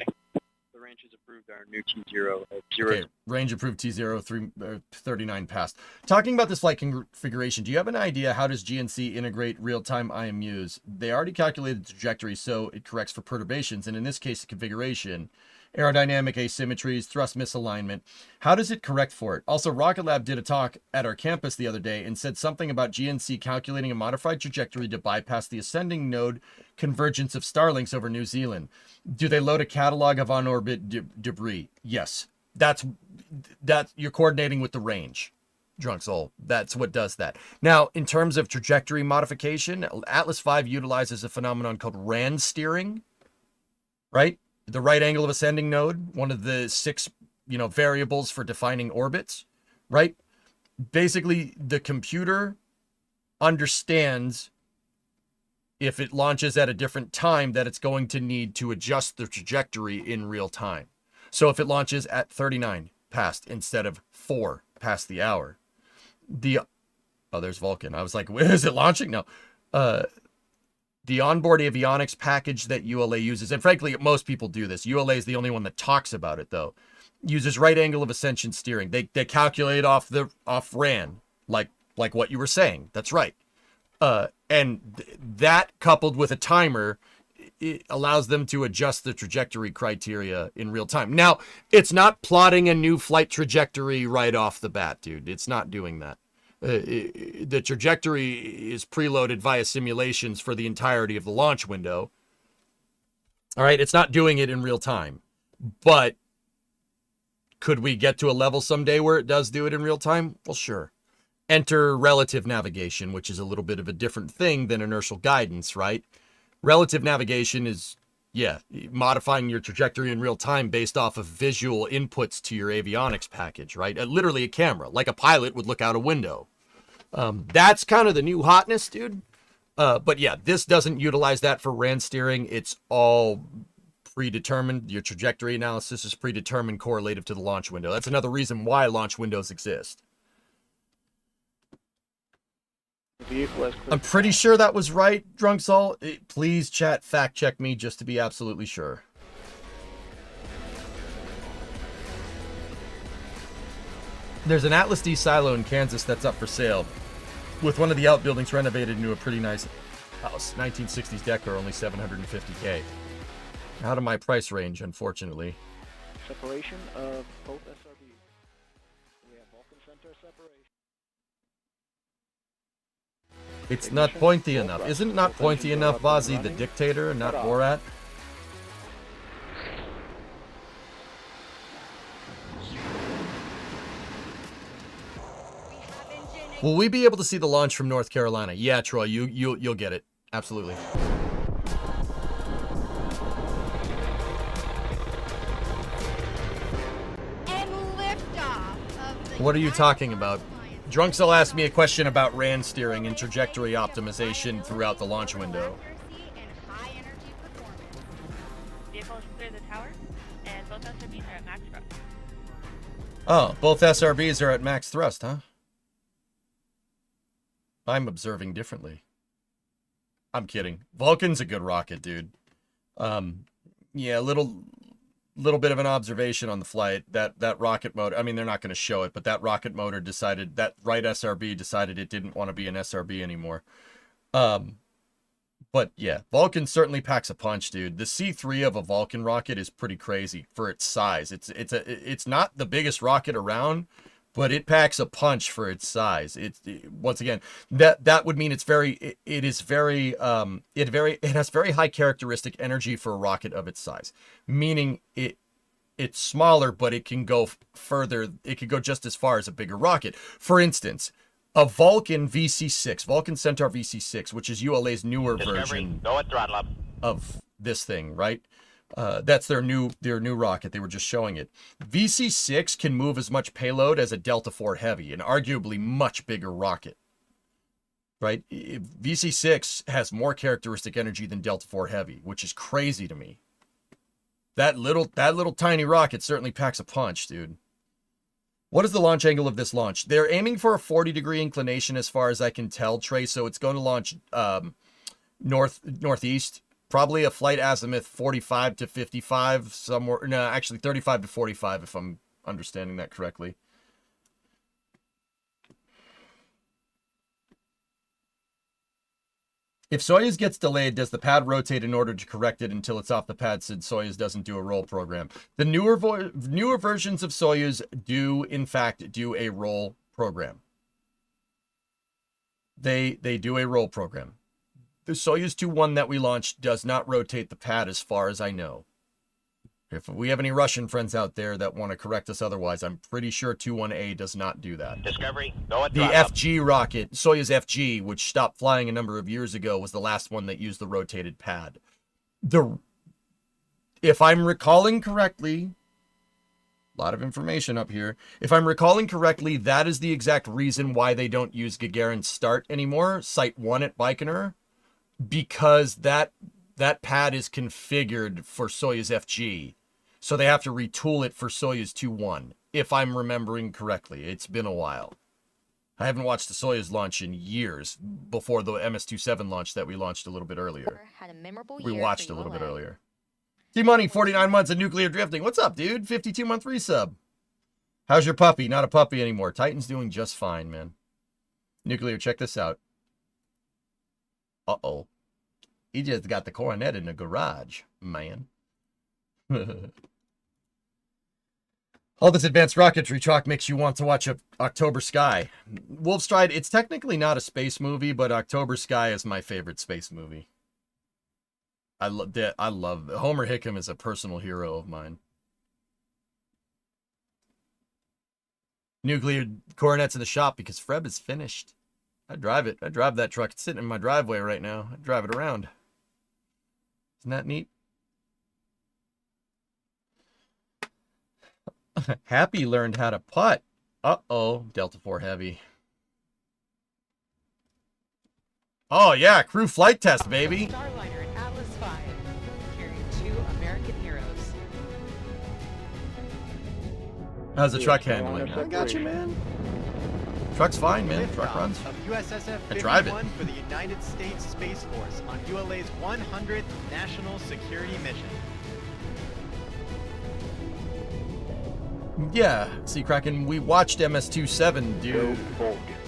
The range has approved our new T0 at 0. Okay, range approved T0, 39 past. Talking about this flight configuration, do you have an idea how does GNC integrate real-time IMUs? They already calculated the trajectory, so it corrects for perturbations, and in this case, the configuration, aerodynamic asymmetries, thrust misalignment. How does it correct for it? Also, Rocket Lab did a talk at our campus the other day and said something about GNC calculating a modified trajectory to bypass the ascending node convergence of Starlinks over New Zealand. Do they load a catalog of on-orbit debris? Yes. That's you're coordinating with the range, Drunk Soul. That's what does that. Now, in terms of trajectory modification, Atlas 5 utilizes a phenomenon called RAN steering, right? The right angle of ascending node, one of the 6, variables for defining orbits, right? Basically, the computer understands if it launches at a different time that it's going to need to adjust the trajectory in real time. So if it launches at 39 past instead of 4 past the hour, there's Vulcan. I was like, where is it launching? No. The onboard avionics package that ULA uses, and frankly, most people do this. ULA is the only one that talks about it, though. Uses right angle of ascension steering. They calculate off RAN, like what you were saying. That's right. And that coupled with a timer, it allows them to adjust the trajectory criteria in real time. Now, it's not plotting a new flight trajectory right off the bat, dude. It's not doing that. The trajectory is preloaded via simulations for the entirety of the launch window. All right, it's not doing it in real time. But could we get to a level someday where it does do it in real time? Well, sure. Enter relative navigation, which is a little bit of a different thing than inertial guidance, right? Relative navigation is, modifying your trajectory in real time based off of visual inputs to your avionics package, right? Literally a camera, like a pilot would look out a window. That's kind of the new hotness, dude. But yeah, this doesn't utilize that for RAN steering. It's all predetermined. Your trajectory analysis is predetermined correlative to the launch window. That's another reason why launch windows exist. I'm pretty sure that was right, Drunk Soul. Please, chat, fact check me just to be absolutely sure. There's an Atlas D silo in Kansas that's up for sale, with one of the outbuildings renovated into a pretty nice house. 1960s decker, only $750K. Out of my price range, unfortunately. Separation of both SRBs. We have Vulcan Center separation. It's not pointy enough. Isn't it not pointy enough, Vazi, the dictator, and not Borat? Will we be able to see the launch from North Carolina? Yeah, Troy, you'll get it. Absolutely. What are you talking about? Drunks will ask me a question about RAN steering and trajectory optimization throughout the launch window. Vehicles clear the tower, and both SRBs are at max thrust. Oh, both SRBs are at max thrust, huh? I'm observing differently. I'm kidding. Vulcan's a good rocket, dude. Yeah, little bit of an observation on the flight. That rocket motor, I mean, they're not going to show it, but that rocket motor decided, that right SRB decided it didn't want to be an SRB anymore. But yeah, Vulcan certainly packs a punch, dude. The C3 of a Vulcan rocket is pretty crazy for its size. It's not the biggest rocket around, but it packs a punch for its size. Once again, that would mean it has very high characteristic energy for a rocket of its size, meaning it's smaller, but it can go further. It could go just as far as a bigger rocket. For instance, a Vulcan VC6, Vulcan Centaur VC6, which is ULA's newer version of this thing, right? That's their new rocket. They were just showing it. VC6 can move as much payload as a Delta IV Heavy, an arguably much bigger rocket, right? VC6 has more characteristic energy than Delta IV Heavy, which is crazy to me. That little tiny rocket certainly packs a punch, dude. What is the launch angle of this launch? They're aiming for a 40-degree inclination as far as I can tell, Trey, so it's going to launch northeast. Probably a flight azimuth 45 to 55, somewhere. No, actually 35 to 45, if I'm understanding that correctly. If Soyuz gets delayed, does the pad rotate in order to correct it until it's off the pad since Soyuz doesn't do a roll program? The newer versions of Soyuz do, in fact, do a roll program. They do a roll program. The Soyuz 2-1 that we launched does not rotate the pad as far as I know. If we have any Russian friends out there that want to correct us otherwise, I'm pretty sure 2-1A does not do that. Discovery, go at The FG rocket, Soyuz FG, which stopped flying a number of years ago, was the last one that used the rotated pad. If I'm recalling correctly, a lot of information up here. If I'm recalling correctly, that is the exact reason why they don't use Gagarin Start anymore, Site 1 at Baikonur, because that pad is configured for Soyuz FG. So they have to retool it for Soyuz 2-1, if I'm remembering correctly. It's been a while. I haven't watched the Soyuz launch in years, before the MS-27 launch that we launched a little bit earlier. We watched a little bit earlier. T-Money, 49 months of nuclear drifting. What's up, dude? 52-month resub. How's your puppy? Not a puppy anymore. Titan's doing just fine, man. Nuclear, check this out. Uh-oh. He just got the coronet in the garage, man. All this advanced rocketry talk makes you want to watch October Sky. Wolfstride, it's technically not a space movie, but October Sky is my favorite space movie. I love Homer Hickam is a personal hero of mine. Nuclear coronets in the shop because Freb is finished. I drive it. I drive that truck. It's sitting in my driveway right now. I drive it around. Isn't that neat? Happy learned how to putt. Uh-oh, Delta IV Heavy. Oh, yeah, crew flight test, baby. Starliner at Atlas V, carrying 2 American heroes. How's the truck handling? I got you, man. Truck's fine, man. Truck runs. I drive it. For the United States Space Force on ULA's 100th National Security Mission. Yeah, see, Kraken, we watched MS-27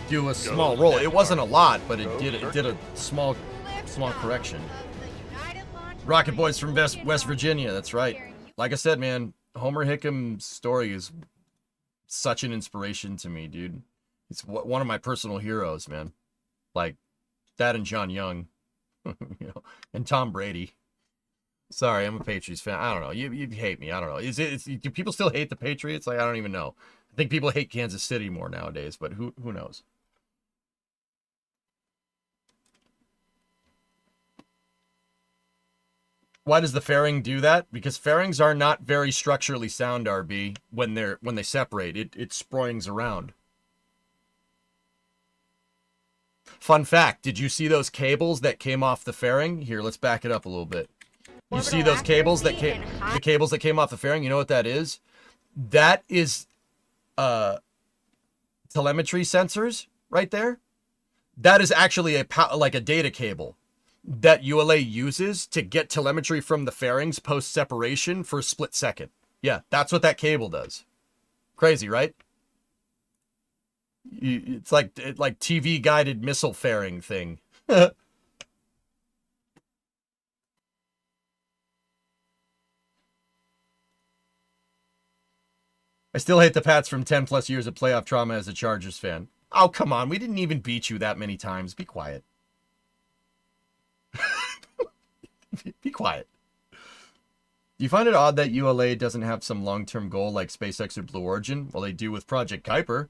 do a small roll. It wasn't a lot, but it did a small correction. Rocket Boys from West Virginia, that's right. Like I said, man, Homer Hickam's story is such an inspiration to me, dude. It's one of my personal heroes, man. Like that and John Young, you know, and Tom Brady. Sorry, I'm a Patriots fan. I don't know. You hate me. I don't know. Do people still hate the Patriots? Like, I don't even know. I think people hate Kansas City more nowadays, but who knows? Why does the fairing do that? Because fairings are not very structurally sound, RB, when they separate. It springs around. Fun fact, did you see those cables that came off the fairing? Here, let's back it up a little bit. You see those cables that came off the fairing? You know what that is? That is telemetry sensors right there. That is actually like a data cable that ULA uses to get telemetry from the fairings post-separation for a split second. Yeah, that's what that cable does. Crazy, right? It's like TV-guided missile fairing thing. I still hate the Pats from 10 plus years of playoff trauma as a Chargers fan. Oh, come on. We didn't even beat you that many times. Be quiet. Be quiet. Do you find it odd that ULA doesn't have some long-term goal like SpaceX or Blue Origin? Well, they do with Project Kuiper.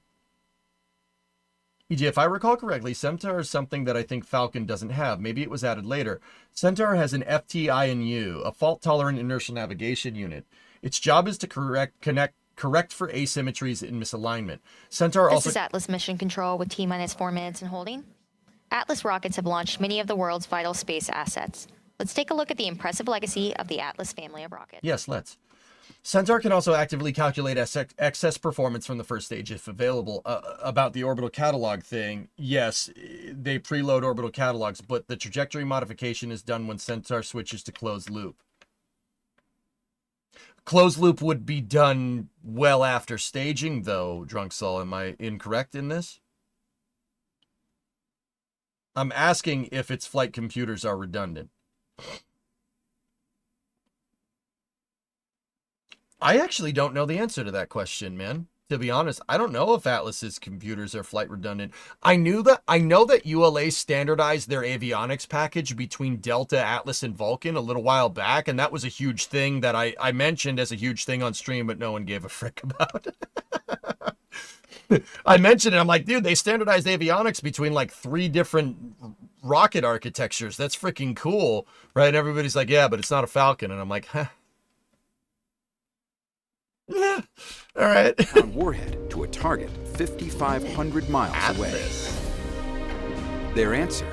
EJ, if I recall correctly, Centaur is something that I think Falcon doesn't have. Maybe it was added later. Centaur has an FTINU, a fault-tolerant inertial navigation unit. Its job is to correct for asymmetries in misalignment. Centaur This is Atlas Mission Control with T-minus 4 minutes and holding. Atlas rockets have launched many of the world's vital space assets. Let's take a look at the impressive legacy of the Atlas family of rockets. Yes, let's. Centaur can also actively calculate excess performance from the first stage if available. About the orbital catalog thing, yes, they preload orbital catalogs, but the trajectory modification is done when Centaur switches to closed loop. Closed loop would be done well after staging, though, Drunk Soul. Am I incorrect in this? I'm asking if its flight computers are redundant. I actually don't know the answer to that question, man. To be honest, I don't know if Atlas's computers are flight redundant. I know that ULA standardized their avionics package between Delta, Atlas, and Vulcan a little while back, and that was a huge thing that I mentioned as a huge thing on stream, but no one gave a frick about. I mentioned it. I'm like, dude, they standardized avionics between like 3 different rocket architectures. That's freaking cool, right? And everybody's like, yeah, but it's not a Falcon. And I'm like, huh. Yeah, all right. On warhead to a target 5,500 miles away. Their answer,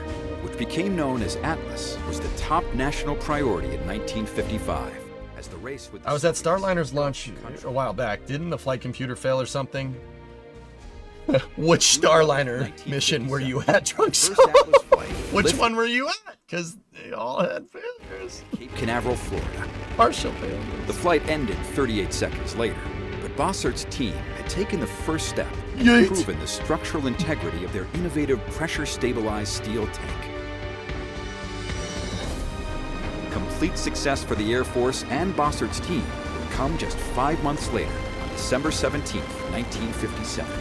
which became known as Atlas, was the top national priority in 1955. As the race with I was at Starliner's launch a while back. Didn't the flight computer fail or something? Which Starliner mission were you at, Drunk Soul? Which one were you at? Because they all had failures. Cape Canaveral, Florida. Partial failures. The flight ended 38 seconds later, but Bossart's team had taken the first step and Yeet. proven the structural integrity of their innovative pressure-stabilized steel tank. Complete success for the Air Force and Bossart's team would come just 5 months later, on December 17, 1957.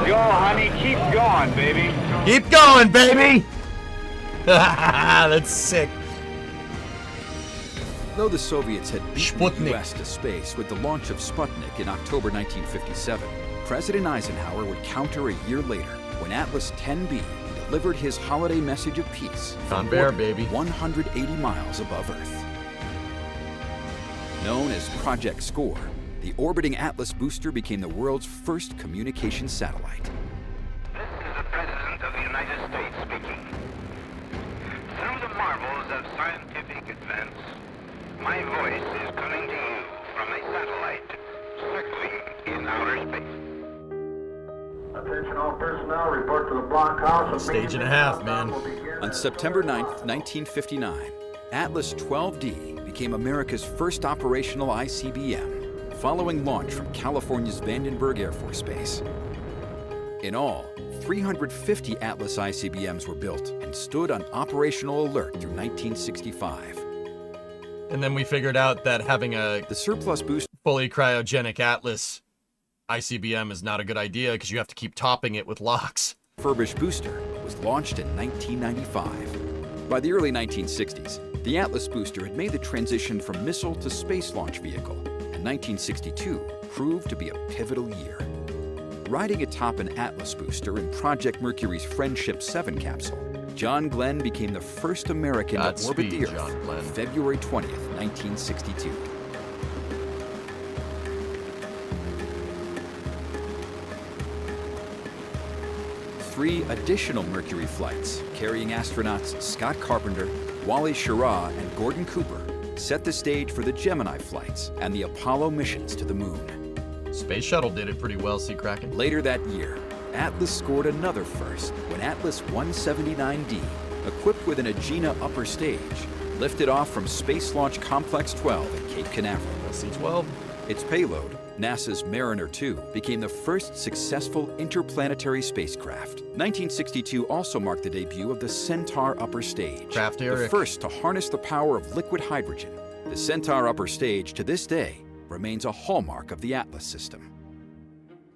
Yo, honey, keep going, baby. Keep going, baby! That's sick. Though the Soviets had beaten Sputnik. the U.S. to space with the launch of Sputnik in October 1957, President Eisenhower would counter a year later when Atlas 10B delivered his holiday message of peace from Bear, orbit baby. 180 miles above Earth. Known as Project SCORE, the orbiting Atlas booster became the world's first communication satellite. This is the President of the United States speaking. Through the marvels of scientific advance, my voice is coming to you from a satellite circling in outer space. Attention all personnel, report to the blockhouse. Stage and a half, man. On September 9th, 1959, Atlas 12D became America's first operational ICBM, following launch from California's Vandenberg Air Force Base. In all, 350 Atlas ICBMs were built and stood on operational alert through 1965. And then we figured out that having the surplus boost fully cryogenic Atlas ICBM is not a good idea because you have to keep topping it with LOX. refurbished booster was launched in 1995. By the early 1960s, the Atlas booster had made the transition from missile to space launch vehicle, and 1962 proved to be a pivotal year. Riding atop an Atlas booster in Project Mercury's Friendship 7 capsule, John Glenn became the first American to orbit the Earth John Glenn. February 20th, 1962. Three additional Mercury flights, carrying astronauts Scott Carpenter, Wally Schirra, and Gordon Kuiper, set the stage for the Gemini flights and the Apollo missions to the moon. Space Shuttle did it pretty well, Sea Kraken. Later that year, Atlas scored another first when Atlas 179D, equipped with an Agena upper stage, lifted off from Space Launch Complex 12 at Cape Canaveral. C-12. Its payload, NASA's Mariner 2, became the first successful interplanetary spacecraft. 1962 also marked the debut of the Centaur upper stage, the first to harness the power of liquid hydrogen. The Centaur upper stage, to this day, remains a hallmark of the Atlas system.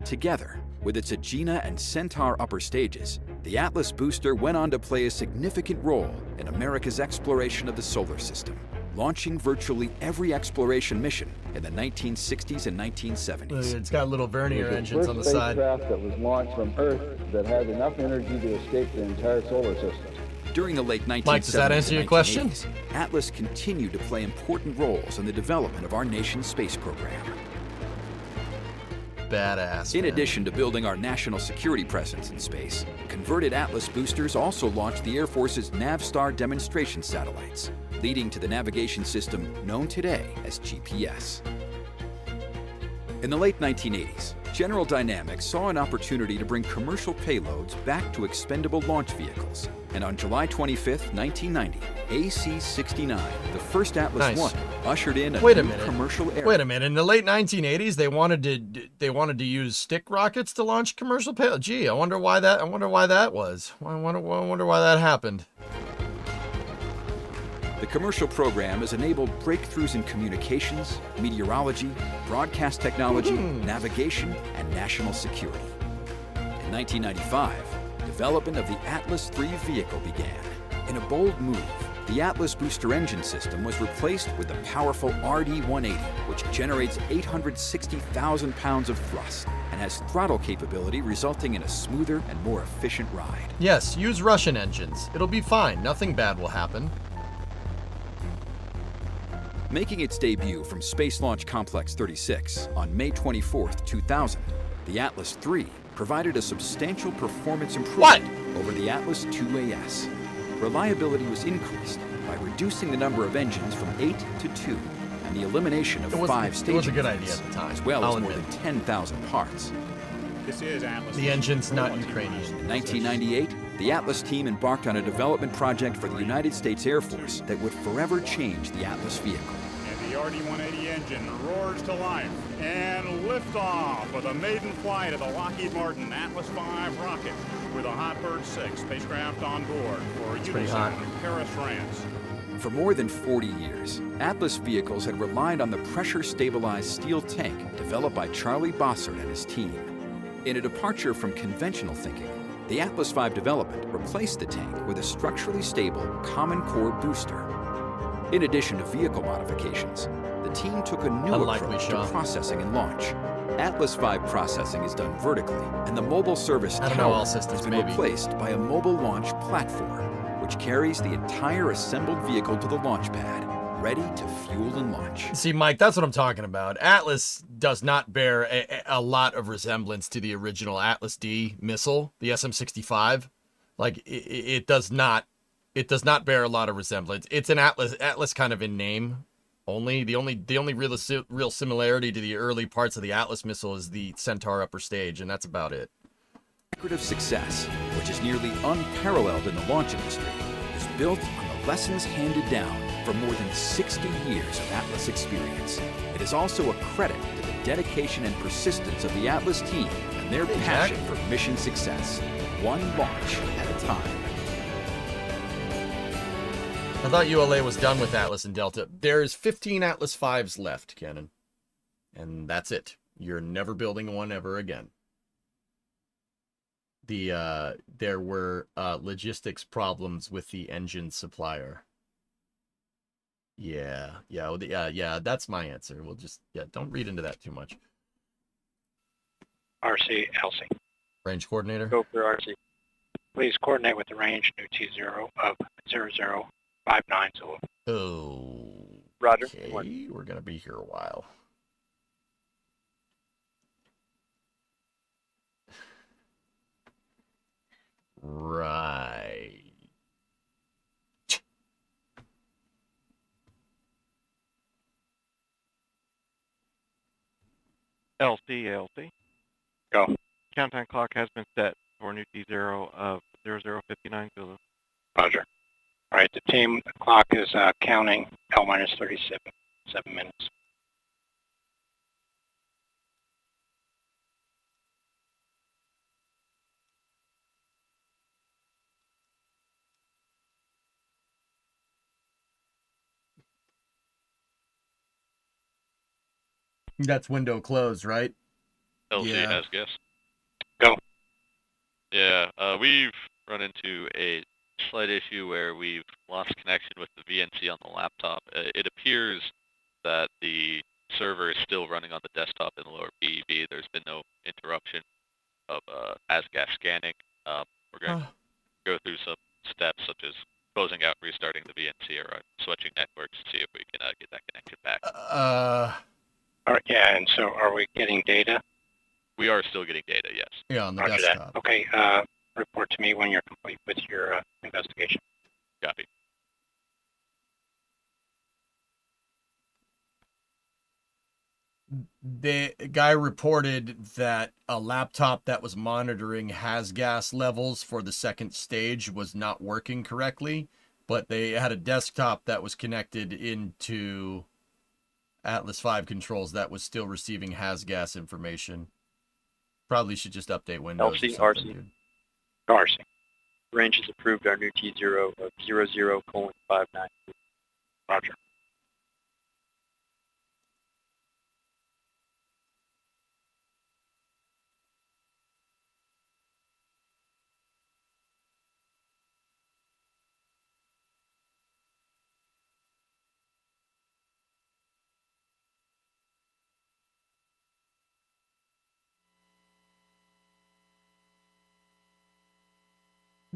Together, with its Agena and Centaur upper stages, the Atlas booster went on to play a significant role in America's exploration of the solar system, launching virtually every exploration mission in the 1960s and 1970s. It's got little vernier engines on the side. Spacecraft that was launched from Earth that had enough energy to escape the entire solar system. During the late 1970s Mike, does that answer your question? Atlas continued to play important roles in the development of our nation's space program. Badass. In addition to building our national security presence in space, converted Atlas boosters also launched the Air Force's Navstar demonstration satellites, leading to the navigation system known today as GPS. In the late 1980s, General Dynamics saw an opportunity to bring commercial payloads back to expendable launch vehicles, and on July 25, 1990, AC-69, the first Atlas I, ushered in a new commercial era. Wait a minute. In the late 1980s, they wanted to use stick rockets to launch commercial payloads. Gee, I wonder why that was. I wonder why that happened. The commercial program has enabled breakthroughs in communications, meteorology, broadcast technology, navigation, and national security. In 1995, development of the Atlas III vehicle began. In a bold move, the Atlas booster engine system was replaced with the powerful RD-180, which generates 860,000 pounds of thrust and has throttle capability resulting in a smoother and more efficient ride. Yes, use Russian engines. It'll be fine. Nothing bad will happen. Making its debut from Space Launch Complex 36 on May 24, 2000, the Atlas III provided a substantial performance improvement over the Atlas IIAS. Reliability was increased by reducing the number of engines from 8 to 2 and the elimination of 5 staging. It was a good idea at the time, as well as more than 10,000 parts. This is Atlas. The engine's not Ukrainian. In 1998, the Atlas team embarked on a development project for the United States Air Force that would forever change the Atlas vehicle. And the RD-180 engine roars to life and liftoff of the maiden flight of the Lockheed Martin Atlas V rocket with a Hotbird 6 spacecraft on board for ULA in Paris, France. For more than 40 years, Atlas vehicles had relied on the pressure-stabilized steel tank developed by Charlie Bossert and his team. In a departure from conventional thinking, the Atlas V development replaced the tank with a structurally stable common core booster. In addition to vehicle modifications, the team took a new approach to processing and launch. Atlas V processing is done vertically, and the mobile service tower has been replaced by a mobile launch platform, which carries the entire assembled vehicle to the launch pad, ready to fuel and launch. See, Mike, that's what I'm talking about. Atlas does not bear a lot of resemblance to the original Atlas D missile, the SM-65. Like, it does not bear a lot of resemblance. It's an Atlas kind of in name only. The only real similarity to the early parts of the Atlas missile is the Centaur upper stage, and that's about it. Record of success, which is nearly unparalleled in the launch industry, is built on the lessons handed down from more than 60 years of Atlas experience. It is also a credit to the dedication and persistence of the Atlas team and their passion for mission success, one launch at a time. I thought ULA was done with Atlas and Delta. There's 15 Atlas V's left, Cannon. And that's it. You're never building one ever again. There were logistics problems with the engine supplier. Yeah, that's my answer. We'll just, don't read into that too much. RC, LC. Range coordinator. Go for RC. Please coordinate with the range new T0 of 0059 Zulu. Oh. Roger. Okay, we're gonna be here a while. Right. LC. Go. Countdown clock has been set for new T0 of 0059 Zulu. Roger. All right, the team, the clock is counting L minus 37 minutes. That's window closed, right? LC Yeah. has guess. Go. Yeah, we've run into a slight issue where we've lost connection with the VNC on the laptop. It appears that the server is still running on the desktop in the lower PEB. There's been no interruption of ASGAS scanning. We're going to go through some steps such as closing out, restarting the VNC, or switching networks to see if we can get that connection back. All right, yeah, and so are we getting data? We are still getting data, yes. Yeah, on the Roger desktop. that. Okay, report to me when you're complete with your investigation. Copy. The guy reported that a laptop that was monitoring gas levels for the second stage was not working correctly, but they had a desktop that was connected into Atlas 5 controls that was still receiving gas information. Probably should just update Windows or something, dude. RC. Range has approved our new T0 of 00:59. Roger.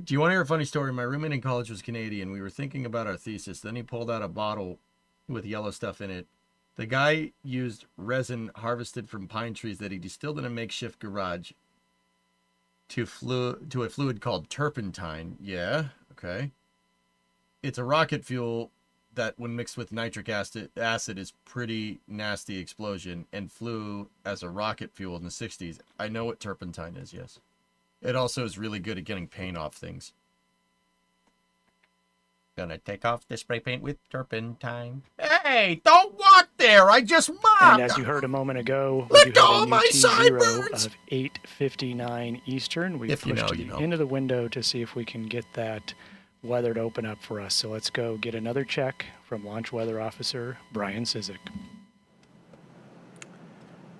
Do you want to hear a funny story? My roommate in college was Canadian. We were thinking about our thesis. Then he pulled out a bottle with yellow stuff in it. The guy used resin harvested from pine trees that he distilled in a makeshift garage to a fluid called turpentine. Yeah, okay. It's a rocket fuel that when mixed with nitric acid is pretty nasty explosion, and flew as a rocket fuel in the 60s. I know what turpentine is, yes. It also is really good at getting paint off things. Gonna take off the spray paint with turpentine. Hey, don't walk there. I just mopped. And as you heard a moment ago, we do have a new T0 of 8:59 Eastern. We pushed to the end of the window to see if we can get that weather to open up for us. So let's go get another check from Launch Weather Officer Brian Sizik.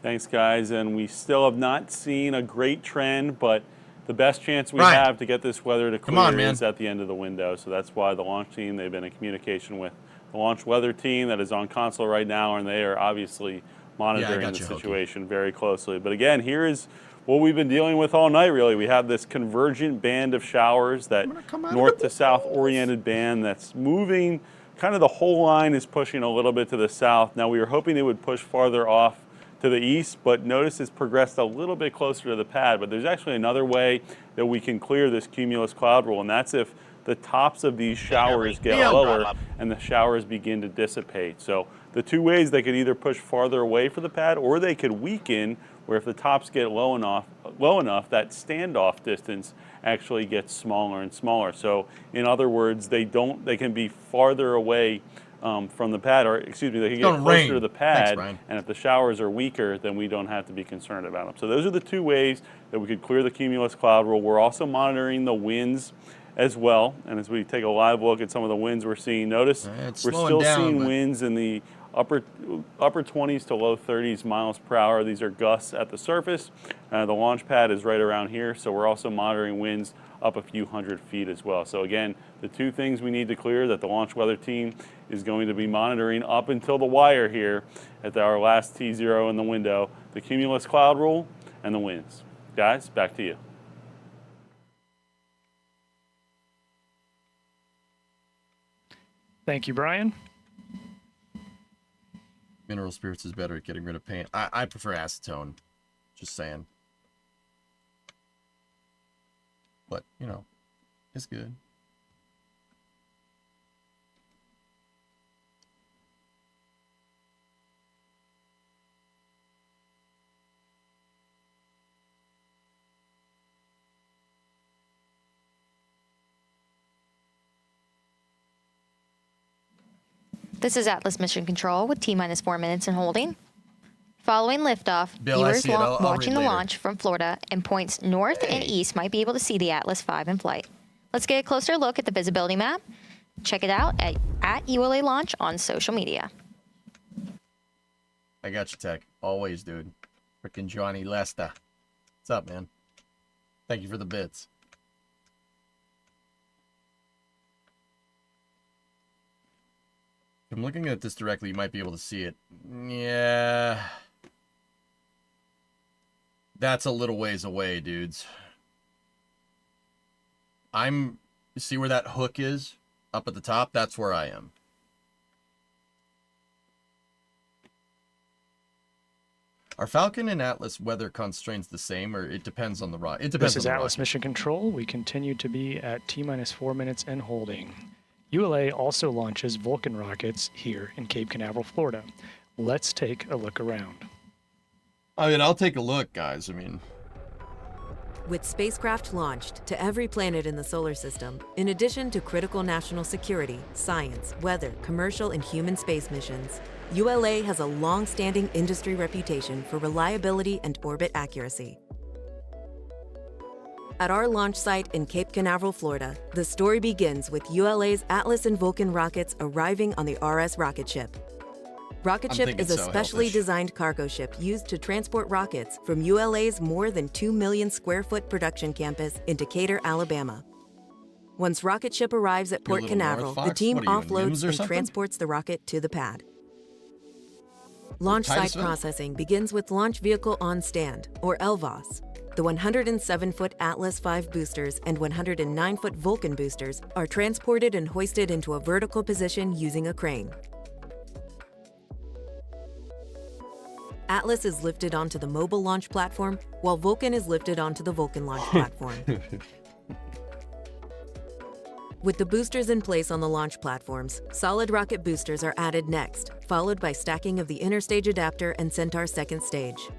Thanks, guys. And we still have not seen a great trend, but the best chance we have to get this weather to clear is at the end of the window. So that's why the launch team, they've been in communication with the launch weather team that is on console right now, and they are obviously monitoring the situation very closely. But again, here is what we've been dealing with all night, really. We have this convergent band of showers, that north to south oriented band that's moving. Kind of the whole line is pushing a little bit to the south. Now, we were hoping they would push farther off to the east, but notice it's progressed a little bit closer to the pad. But there's actually another way that we can clear this cumulus cloud roll, and that's if the tops of these showers get lower and the showers begin to dissipate. So the two ways, they could either push farther away from the pad, or they could weaken, where if the tops get low enough, that standoff distance actually gets smaller and smaller. So in other words, they can be farther away from the pad, or excuse me, they can get closer to the pad. And if the showers are weaker, then we don't have to be concerned about them. So those are the two ways that we could clear the cumulus cloud roll. We're also monitoring the winds as well. And as we take a live look at some of the winds we're seeing, notice we're still seeing winds in the upper 20s to low 30s miles per hour. These are gusts at the surface. The launch pad is right around here, so we're also monitoring winds up a few hundred feet as well. So again, the two things we need to clear that the launch weather team is going to be monitoring up until the wire here at our last T0 in the window, the cumulus cloud roll and the winds. Guys, back to you. Thank you, Brian. Mineral spirits is better at getting rid of paint. I prefer acetone. Just saying. But, you know, it's good. This is Atlas Mission Control with T-minus 4 minutes and holding. Following liftoff, Bill, I viewers see it. I'll watching read the later. launch from Florida and points north and east might be able to see the Atlas V in flight. Let's get a closer look at the visibility map. Check it out at ULA Launch on social media. I got you, Tech. Always, dude. Frickin' Johnny Lester. What's up, man? Thank you for the bits. If I'm looking at this directly, you might be able to see it. Yeah. That's a little ways away, dudes. You see where that hook is? Up at the top? That's where I am. Are Falcon and Atlas weather constraints the same, or it depends on the rocket? It depends. This is on the Atlas rocket. Mission Control. We continue to be at T-minus 4 minutes and holding. ULA also launches Vulcan rockets here in Cape Canaveral, Florida. Let's take a look around. I mean, I'll take a look, guys. I mean, With spacecraft launched to every planet in the solar system, in addition to critical national security, science, weather, commercial, and human space missions, ULA has a long-standing industry reputation for reliability and orbit accuracy. At our launch site in Cape Canaveral, Florida, the story begins with ULA's Atlas and Vulcan rockets arriving on the RS rocket ship. Rocket I'm ship thinking is a so, specially Hellfish. designed cargo ship used to transport rockets from ULA's more than 2 million square foot production campus in Decatur, Alabama. Once rocket ship arrives at You're a Port little Canaveral, North the Fox? team What are you, in offloads Mims or and something? transports the rocket to the pad. Launch site Titusville? processing begins with Launch Vehicle on Stand, or LVOS. The 107-foot Atlas V boosters and 109-foot Vulcan boosters are transported and hoisted into a vertical position using a crane. Atlas is lifted onto the mobile launch platform, while Vulcan is lifted onto the Vulcan launch platform. With the boosters in place on the launch platforms, solid rocket boosters are added next, followed by stacking of the interstage adapter and Centaur second stage.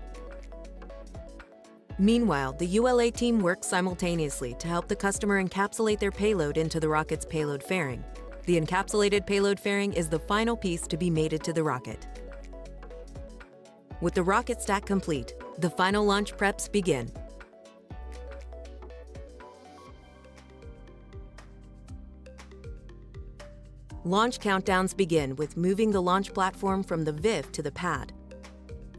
Meanwhile, the ULA team works simultaneously to help the customer encapsulate their payload into the rocket's payload fairing. The encapsulated payload fairing is the final piece to be mated to the rocket. With the rocket stack complete, the final launch preps begin. Launch countdowns begin with moving the launch platform from the VIV to the pad.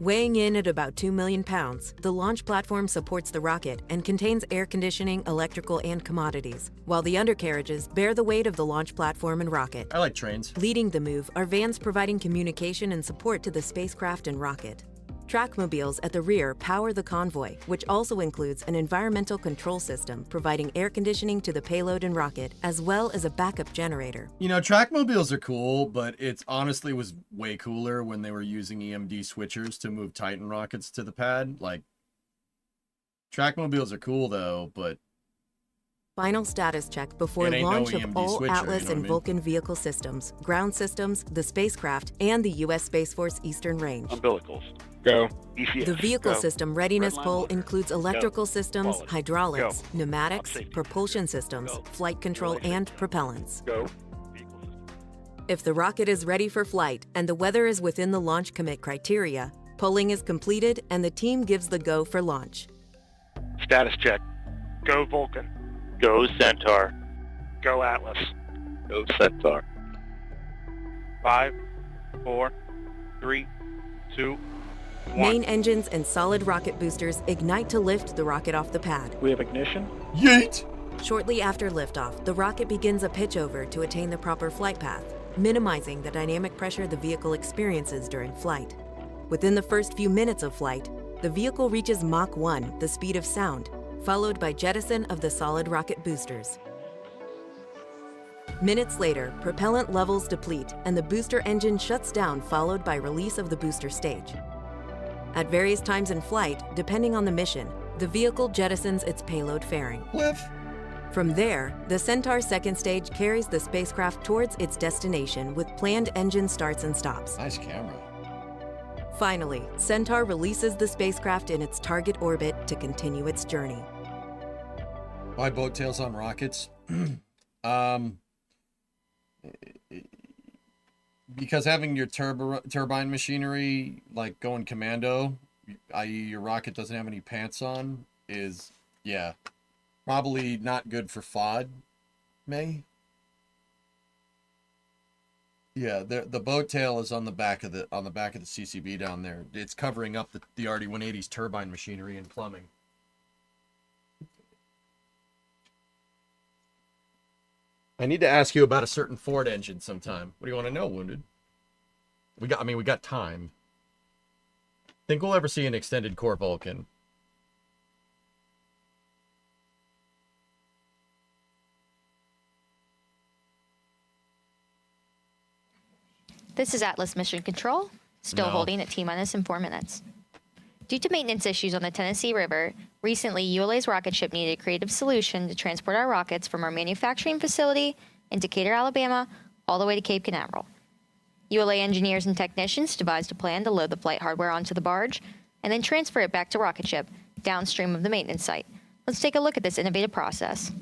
Weighing in at about 2 million pounds, the launch platform supports the rocket and contains air conditioning, electrical, and commodities, while the undercarriages bear the weight of the launch platform and rocket. I like trains. Leading the move are vans providing communication and support to the spacecraft and rocket. Trackmobiles at the rear power the convoy, which also includes an environmental control system providing air conditioning to the payload and rocket, as well as a backup generator. You know, trackmobiles are cool, but it's honestly was way cooler when they were using EMD switchers to move Titan rockets to the pad. Like, trackmobiles are cool though, but Final status check before It ain't no launch of EMD all switcher, you Atlas know what and I mean? Vulcan vehicle systems, ground systems, the spacecraft, and the U.S. Space Force Eastern Range. Umbilicals. Go. ECS. The vehicle Go. system readiness Redline poll loader. includes electrical Go. systems, Quality. hydraulics, Go. pneumatics, Up safety. propulsion systems, Go. flight control, Electric. and propellants. Go. If the rocket is ready for flight and the weather is within the launch commit criteria, polling is completed and the team gives the go for launch. Status check. Go Vulcan. Go Centaur. Go Atlas. Go Centaur. 5, 4, 3, 2, 1. Main engines and solid rocket boosters ignite to lift the rocket off the pad. We have ignition. yeet! Shortly after liftoff, the rocket begins a pitch over to attain the proper flight path, minimizing the dynamic pressure the vehicle experiences during flight. Within the first few minutes of flight, the vehicle reaches Mach 1, the speed of sound, followed by jettison of the solid rocket boosters. Minutes later, propellant levels deplete and the booster engine shuts down, followed by release of the booster stage. At various times in flight, depending on the mission, the vehicle jettisons its payload fairing. From there, the Centaur's second stage carries the spacecraft towards its destination with planned engine starts and stops. Nice camera. Finally, Centaur releases the spacecraft in its target orbit to continue its journey. Why boat tails on rockets? Because having your turbine machinery like going commando, i.e. your rocket doesn't have any pants on, is probably not good for FOD. Yeah, the boat tail is on the back of the CCB down there. It's covering up the RD-180's turbine machinery and plumbing. I need to ask you about a certain Ford engine sometime. What do you want to know, Wounded? We got time. Think we'll ever see an extended core Vulcan? – This is Atlas Mission Control, still holding at T-minus in 4 minutes. Due to maintenance issues on the Tennessee River, recently ULA's rocket ship needed a creative solution to transport our rockets from our manufacturing facility in Decatur, Alabama, all the way to Cape Canaveral. ULA engineers and technicians devised a plan to load the flight hardware onto the barge and then transfer it back to rocket ship downstream of the maintenance site. Let's take a look at this innovative process.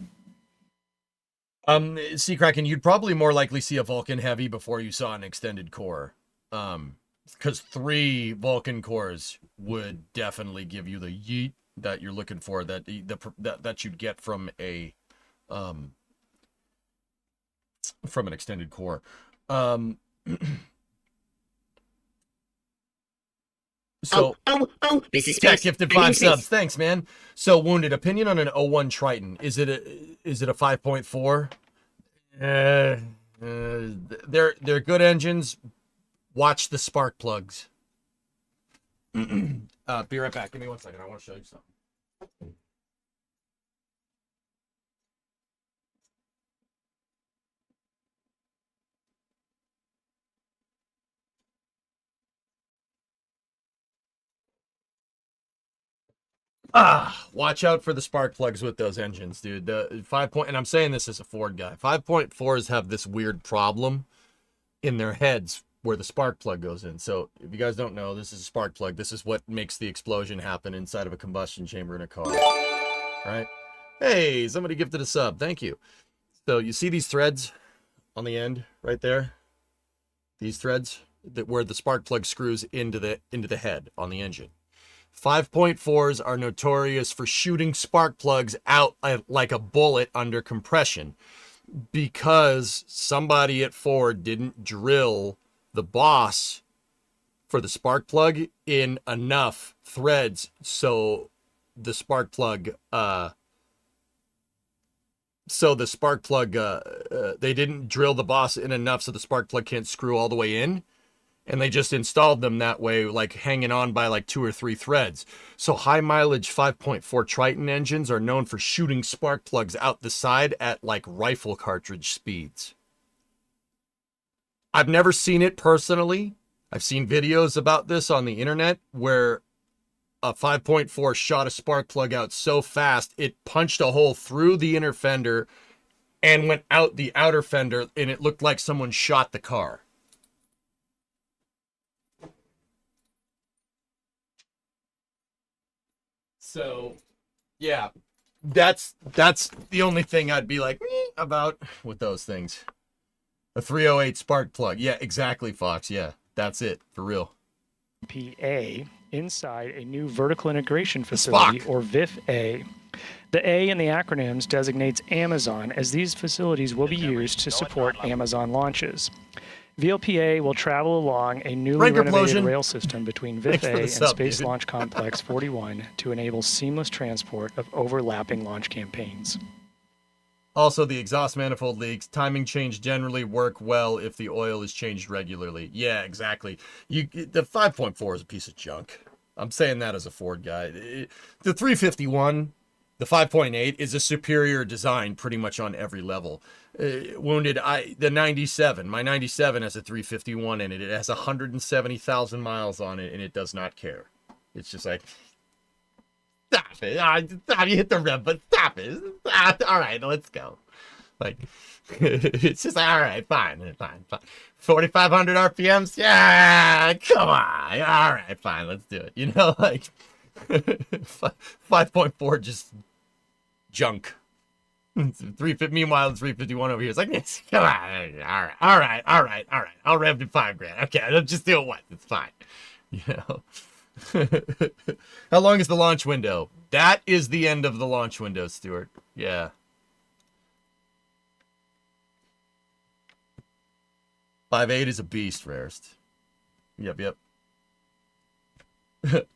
Sea Kraken, you'd probably more likely see a Vulcan Heavy before you saw an extended core. Because 3 Vulcan cores would definitely give you the yeet that you're looking for, that you'd get from an extended core. So this is Tech Space. gifted I'm in 5 space. subs. Thanks, man. So Wounded, opinion on an 01 Triton. Is it a 5.4? They're good engines. Watch the spark plugs. Be right back. Give me 1 second. I want to show you something. Watch out for the spark plugs with those engines, dude. The 5 point, and I'm saying this as a Ford guy. 5.4s have this weird problem in their heads where the spark plug goes in. So if you guys don't know, this is a spark plug. This is what makes the explosion happen inside of a combustion chamber in a car. Right? Hey, somebody gifted a sub. Thank you. So you see these threads on the end right there? These threads where the spark plug screws into the head on the engine. 5.4s are notorious for shooting spark plugs out like a bullet under compression because somebody at Ford didn't drill the boss for the spark plug in enough threads so the spark plug they didn't drill the boss in enough so the spark plug can't screw all the way in. And they just installed them that way, like hanging on by like 2 or 3 threads. So high mileage 5.4 Triton engines are known for shooting spark plugs out the side at like rifle cartridge speeds. I've never seen it personally. I've seen videos about this on the internet where a 5.4 shot a spark plug out so fast it punched a hole through the inner fender and went out the outer fender, and it looked like someone shot the car. So, yeah, that's the only thing I'd be like about with those things. A 308 spark plug. Yeah, exactly, Fox. Yeah, that's it, for real. PA inside a new vertical integration facility, or VIF-A. The A in the acronyms designates Amazon, as these facilities will be used to support Amazon launches. VLPA will travel along a newly renovated rail system between VIF-A and Space Launch Complex 41 to enable seamless transport of overlapping launch campaigns. Also, the exhaust manifold leaks. Timing change generally work well if the oil is changed regularly. Yeah, exactly. The 5.4 is a piece of junk. I'm saying that as a Ford guy. The 351, The 5.8 is a superior design pretty much on every level. Wounded, the 97, my 97 has a 351 in it. It has 170,000 miles on it, and it does not care. It's just like, stop it. Stop, you hit the rev, but stop it. Stop. All right, let's go. Like, it's just like, all right, fine. 4,500 RPMs? Yeah, come on. All right, fine, let's do it. You know, like, 5.4 just junk. 350. Meanwhile, the 351 over here is like, yes, come on. All right. I'll rev to $5,000. Okay, I'll just do it once. It's fine. You know. How long is the launch window? That is the end of the launch window, Stuart. Yeah. 5.8 is a beast, Rarest. Yep.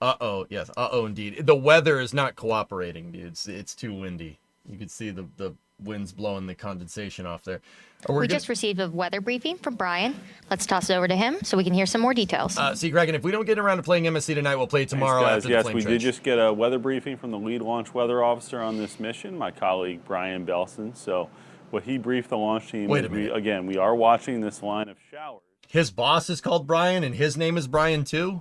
Uh-oh, yes. Uh-oh, indeed. The weather is not cooperating, dude. It's too windy. You can see the winds blowing the condensation off there. We just received a weather briefing from Brian. Let's toss it over to him so we can hear some more details. See, Greg, and if we don't get around to playing MSC tonight, we'll play it tomorrow. Thanks, guys. After the Yes, Flame we Trench. did just get a weather briefing from the lead launch weather officer on this mission, my colleague Brian Belson. So what he briefed the launch team Wait a is minute. we are watching this line of showers. His boss is called Brian, and his name is Brian too?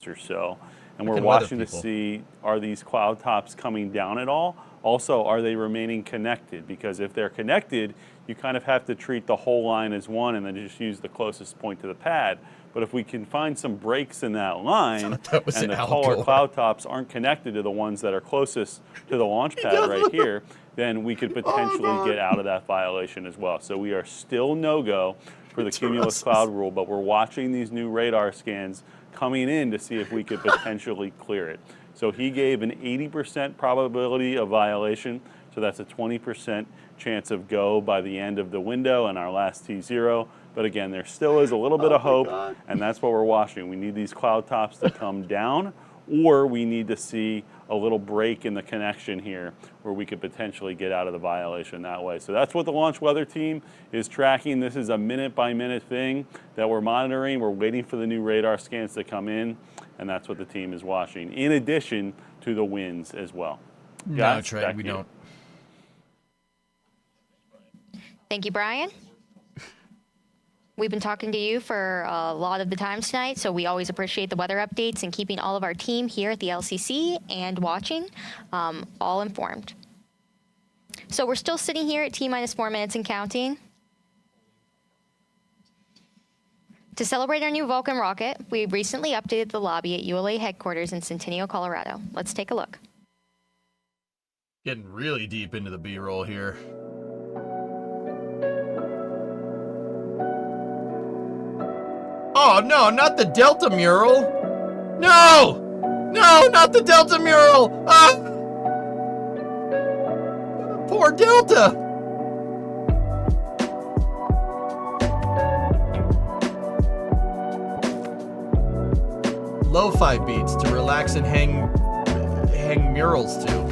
Or so. And we're Fucking weather watching to people. see, are these cloud tops coming down at all? Also, are they remaining connected? Because if they're connected, you kind of have to treat the whole line as one and then just use the closest point to the pad. But if we can find some breaks in that line and the taller cloud tops aren't connected to the ones that are closest to the launch pad right here, then we could potentially get out of that violation as well. So we are still no-go for the cumulus cloud rule, but we're watching these new radar scans coming in to see if we could potentially clear it. So he gave an 80% probability of violation, so that's a 20% chance of go by the end of the window and our last T0. But again, there still is a little bit of hope, and that's what we're watching. We need these cloud tops to come down, or we need to see a little break in the connection here where we could potentially get out of the violation that way. So that's what the launch weather team is tracking. This is a minute-by-minute thing that we're monitoring. We're waiting for the new radar scans to come in, and that's what the team is watching, in addition to the winds as well. No, Guys, Trey, back we to you. don't. Thank you, Brian. We've been talking to you for a lot of the times tonight, so we always appreciate the weather updates and keeping all of our team here at the LCC and watching all informed. So we're still sitting here at T-minus 4 minutes and counting. To celebrate our new Vulcan rocket, we recently updated the lobby at ULA headquarters in Centennial, Colorado. Let's take a look. Getting really deep into the B-roll here. Oh, no, not the Delta mural. No! No, not the Delta mural. Ah! Poor Delta. Lo-fi beats to relax and hang murals to.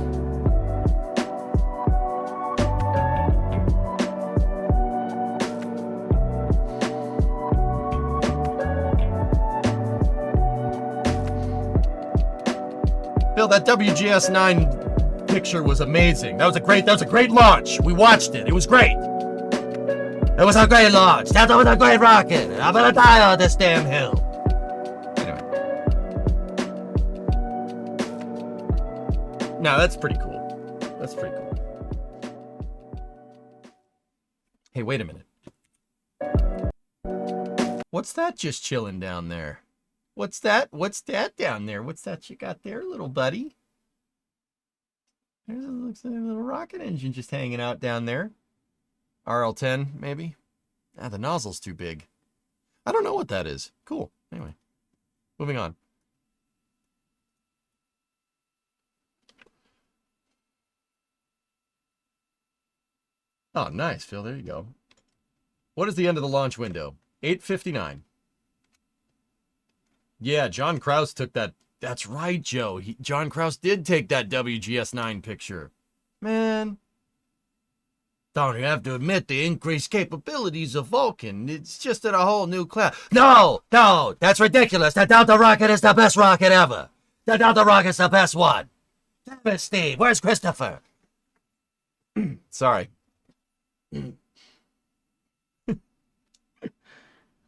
Bill, that WGS9 picture was amazing. That was a great launch. We watched it. It was great. It was a great launch. That was a great rocket. I'm gonna die on this damn hill. Anyway. No, that's pretty cool. That's pretty cool. Hey, wait a minute. What's that just chilling down there? What's that? What's that down there? What's that you got there, little buddy? There's looks like a little rocket engine just hanging out down there. RL-10, maybe? Ah, the nozzle's too big. I don't know what that is. Cool. Anyway, moving on. Oh, nice, Phil. There you go. What is the end of the launch window? 8:59. Yeah, John Krause took that. That's right, Joe. John Krause did take that WGS9 picture. Man. Don't you have to admit the increased capabilities of Vulcan? It's just at a whole new class. No, that's ridiculous. The Delta rocket is the best rocket ever. The Delta rocket's the best one. Damn it, Steve. Where's Christopher? Sorry.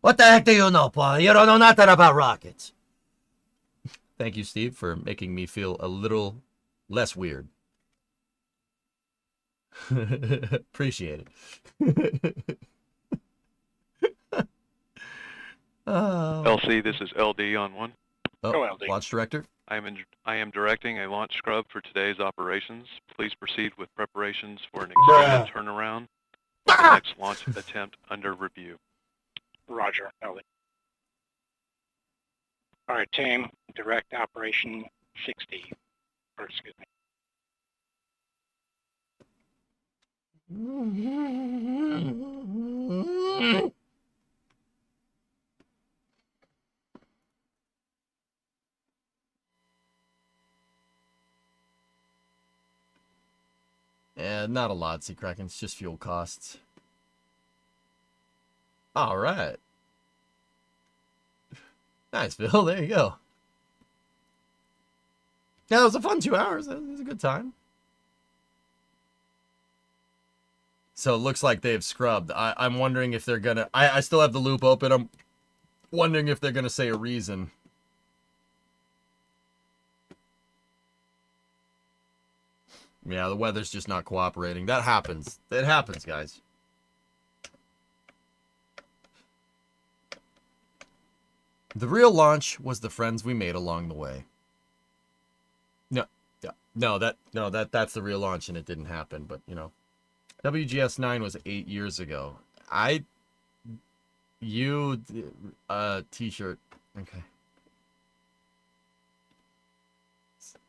What the heck do you know, Paul? You don't know nothing about rockets. Thank you, Steve, for making me feel a little less weird. Appreciate it. LC, this is LD on 1. Oh, launch director. I am directing a launch scrub for today's operations. Please proceed with preparations for an extended turnaround. The next launch attempt under review. Roger, LD. All right, team, direct operation 60. Or, excuse me. Not a lot, Sea Kraken. It's just fuel costs. All right. Nice, Phil. There you go. Yeah, it was a fun 2 hours. It was a good time. So it looks like they've scrubbed. I'm wondering if they're gonna... I still have the loop open. I'm wondering if they're gonna say a reason. Yeah, the weather's just not cooperating. That happens. It happens, guys. The real launch was the friends we made along the way. That's the real launch, and it didn't happen. But you know, WGS9 was 8 years ago. T-shirt. Okay.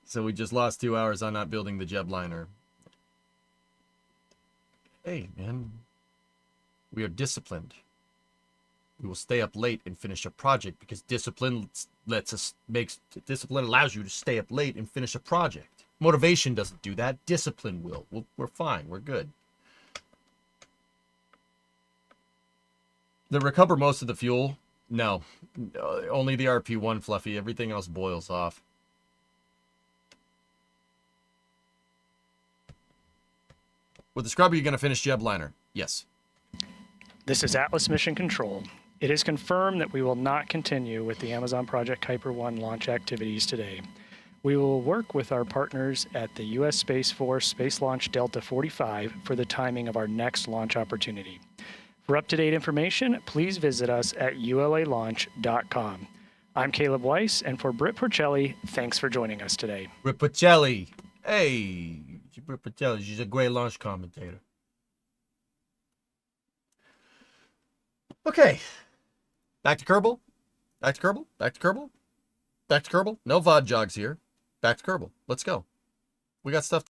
So we just lost 2 hours on not building the jetliner. Hey, man. We are disciplined. We will stay up late and finish a project because discipline discipline allows you to stay up late and finish a project. Motivation doesn't do that. Discipline will. We're fine. We're good. They recover most of the fuel? No. Only the RP1, Fluffy. Everything else boils off. With the scrubber, you're going to finish jetliner. Yes. This is Atlas Mission Control. It is confirmed that we will not continue with the Amazon Project Kuiper 1 launch activities today. We will work with our partners at the U.S. Space Force Space Launch Delta 45 for the timing of our next launch opportunity. For up-to-date information, please visit us at ulalaunch.com. I'm Caleb Weiss, and for Britt Porcelli, thanks for joining us today. Britt Porcelli. Hey, Britt Porcelli. She's a great launch commentator. Okay. Back to Kerbal. Back to Kerbal. Back to Kerbal. Back to Kerbal. No VOD jogs here. Back to Kerbal. Let's go. We got stuff